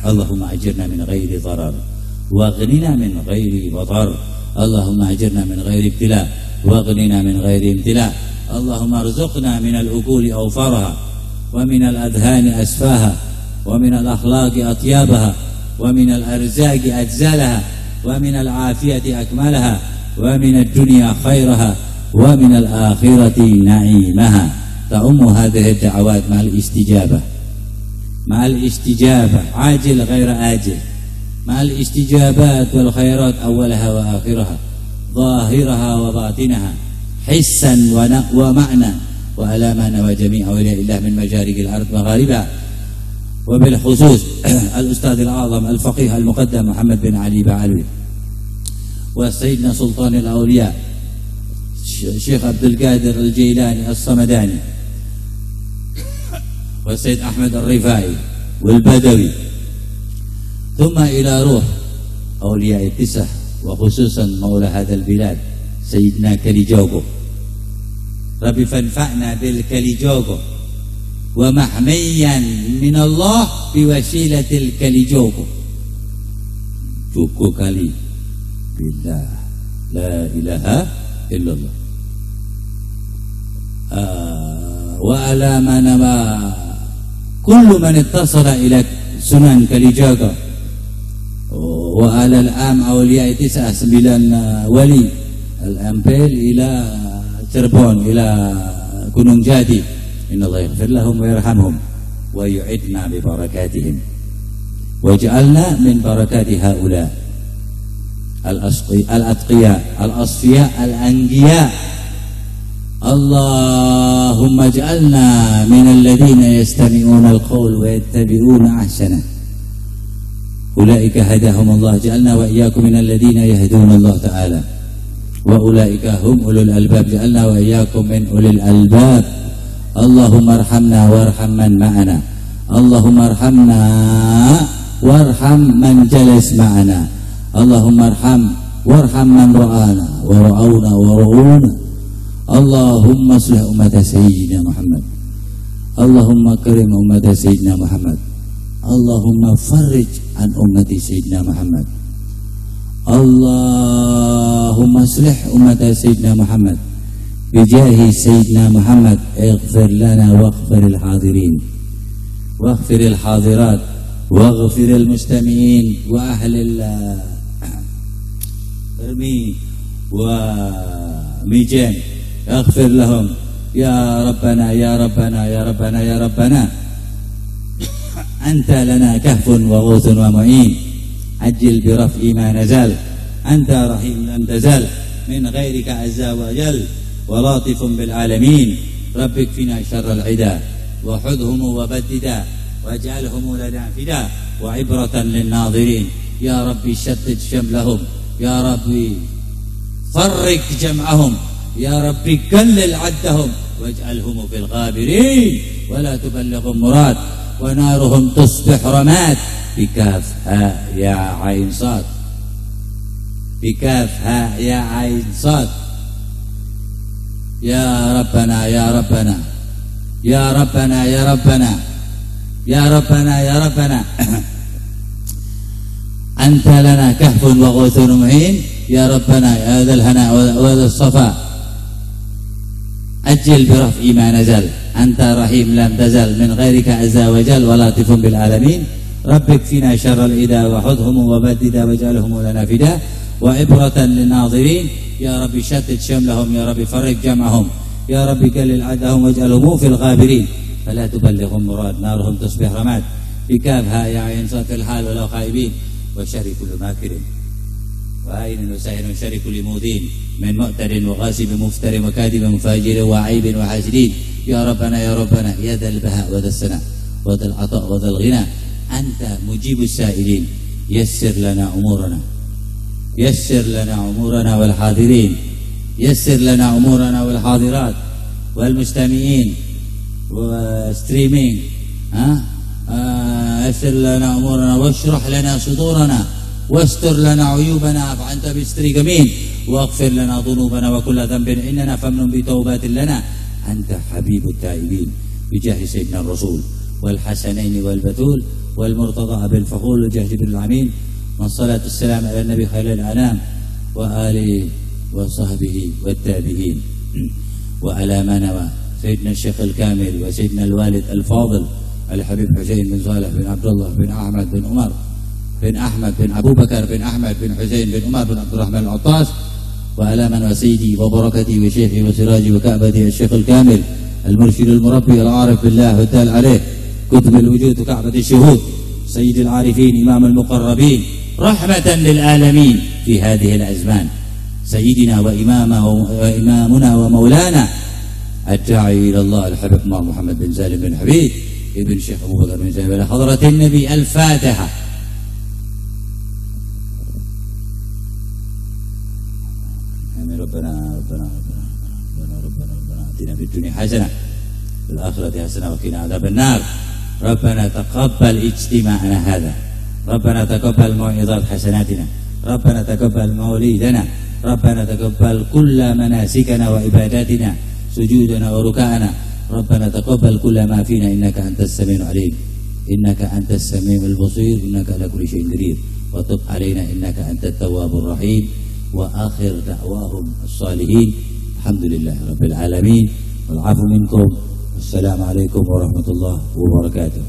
اللهم أجرنا من غير ضرر واغننا من غير مضر. اللهم أجرنا من غير ابتلاء واغننا من غير امتلاء. اللهم ارزقنا من العقول أوفارها ومن الأذهان أسفاها ومن الأخلاق أطيابها ومن الأرزاق أجزالها ومن العافية أكملها ومن الدنيا خيرها ومن الآخرة نعيمها. تعم هذه الدعوات مع الاستجابة عاجل غير آجل، مع الاستجابات والخيرات أولها وآخرها ظاهرها وباطنها حسا ومعنى وألاما وجميع أولياء الله من مشارق الأرض ومغاربها، وبالخصوص الأستاذ الأعظم الفقيه المقدم محمد بن علي بعلوي، وسيدنا سلطان الأولياء الشيخ عبد القادر الجيلاني الصمداني، والسيد أحمد الرفاعي والبدوي، ثم إلى روح أولياء التسع وخصوصا مولى هذا البلاد سيدنا كليجوغو. ربي فانفعنا بالكليجوغو ومحميا من الله بوسيلة الكليجوغو. Cukup kali billah la ilaha illallah wa ala manama kullu man ittasala ila sunan kalijaga wa ala al-am awliya 9 wali al-ampel ila Cirebon ila Gunung Jati. Innallaha yaghfir lahum wa yarhamhum wa yu'idna bi barakatihim waj'alna min barakati haula al-atqiya al-asfiya al-anqiya. Allahumma ij'alna min alladhina yastami'una al-qawl wa yattabi'una ahsana. Ulaika hadahum Allah, ja'alna wa iyyakum min alladhina yahduna Allah ta'ala wa ulaika hum ulul albab, ja'alna wa iyyakum min ulil albab. Allahumma arhamna warham man ma'ana, Allahumma arhamna warham man jalas ma'ana, Allahumma warham man ra'ana wa ra'awna wa ra'una. Allahumma aslih ummata sayyidina Muhammad, Allahumma karim ummata sayyidina Muhammad, Allahumma farrij an ummati sayyidina Muhammad, Allahumma aslih ummata sayyidina Muhammad bijahi sayyidina Muhammad. Ighfir lana waghfir al-hadirin waghfir al-hadirat waghfir al-mustami'in wa ahli al-irmi wa mijan. Ighfir lahum ya Rabbana ya Rabbana ya Rabbana ya Rabbana. Anta lana kahfun wa ghuthun wa mu'in, ajil bi raf'i ma nazal, anta rahim lam tazal, min ghairika azza wa jal, wa latifun bil alamin. Rabbik fina syarral ida wa hudhum wa baddida waj'alhum lana fida wa ibratan lin nadirin. Ya Rabbi shattid shamlahum, ya Rabbi farrik jam'ahum, ya Rabbi kallil addahum waj'alhum fil ghabirin wa la tuballighum murad wa naruhum tusbih ramad. Bikaf ha ya ain sad, bikaf ha ya ain sad. Ya Rabbana ya Rabbana ya Rabbana ya Rabbana ya Rabbana ya Rabbana. Anta lana kahfun wa ghuthun mu'in, ya Rabbana ya dhal hana wa dhal safa, ajil bi raf'i ma nazal, anta rahim lam tazal, min ghairika azza wa jal, wa latifun bil alamin. Rabbik fina syarral ida wa hudhum wa baddida waj'alhum lana fida wa ibratan lin nadirin. Ya Rabbi shattid shamlahum, ya Rabbi farrik jam'ahum, ya Rabbi kallil addahum waj'alhum fil ghabirin fala tuballighum murad, naruhum tusbih ramad. Bikaf ha ya ain sad fil hal wa la khaibin wa syarri kulli makirin wa ainin wa sahin wa syarri kulli mudin min mu'tadin wa ghasibin muftarin wa kadibin mufajirin wa aibin wa hasidin. Ya Rabbana ya Rabbana ya dhal baha wa dhal sana wa dhal ata wa dhal ghina, anta mujibus sa'ilin. Yassir lana umurana, yassir lana umurana wal hadirin, yassir lana umurana wal hadirat wal mustami'in wa streaming. yassir lana umurana washrah lana sudurana wastur lana uyubana fa anta bistrika min waghfir lana dhunubana wa kulla dhanbin innana famnun bi tawbatin lana anta habibut taibin bijahi sayyidina rasul wal hasanain wal batul wal murtada bil fakhul jahdi bil amin. والصلاة والسلام على النبي خير الأنام وآله وصحبه والتابعين وعلى ما نوى سيدنا الشيخ الكامل وسيدنا الوالد الفاضل الحبيب حسين بن صالح بن عبد الله بن أحمد بن عمر بن أحمد بن أبو بكر بن أحمد بن حسين بن عمر بن عبد الرحمن العطاس وعلى من وسيدي وبركتي وشيخي وسراجي وكعبتي الشيخ الكامل المرشد المربي العارف بالله والتال عليه كتب الوجود وكعبة الشهود سيد العارفين إمام المقربين رحمة للعالمين في هذه الأزمان سيدنا وإمامنا ومولانا الداعي إلى الله الحبيب محمد بن سالم بن حبيب ابن الشيخ أبو بكر بن سالم حضرة النبي. الفاتحة. آمين. ربنا آتنا في الدنيا حسنة في الآخرة حسنة وقنا عذاب النار. ربنا تقبل اجتماعنا هذا، ربنا تقبل موعظات حسناتنا، ربنا تقبل موليدنا، ربنا تقبل كل مناسكنا وعباداتنا سجودنا وركعنا، ربنا تقبل كل ما فينا إنك أنت السميع العليم، إنك أنت السميع البصير، إنك على كل شيء قدير، وتب علينا إنك أنت التواب الرحيم. وآخر دعواهم الصالحين الحمد لله رب العالمين والعفو منكم. السلام عليكم ورحمة الله وبركاته.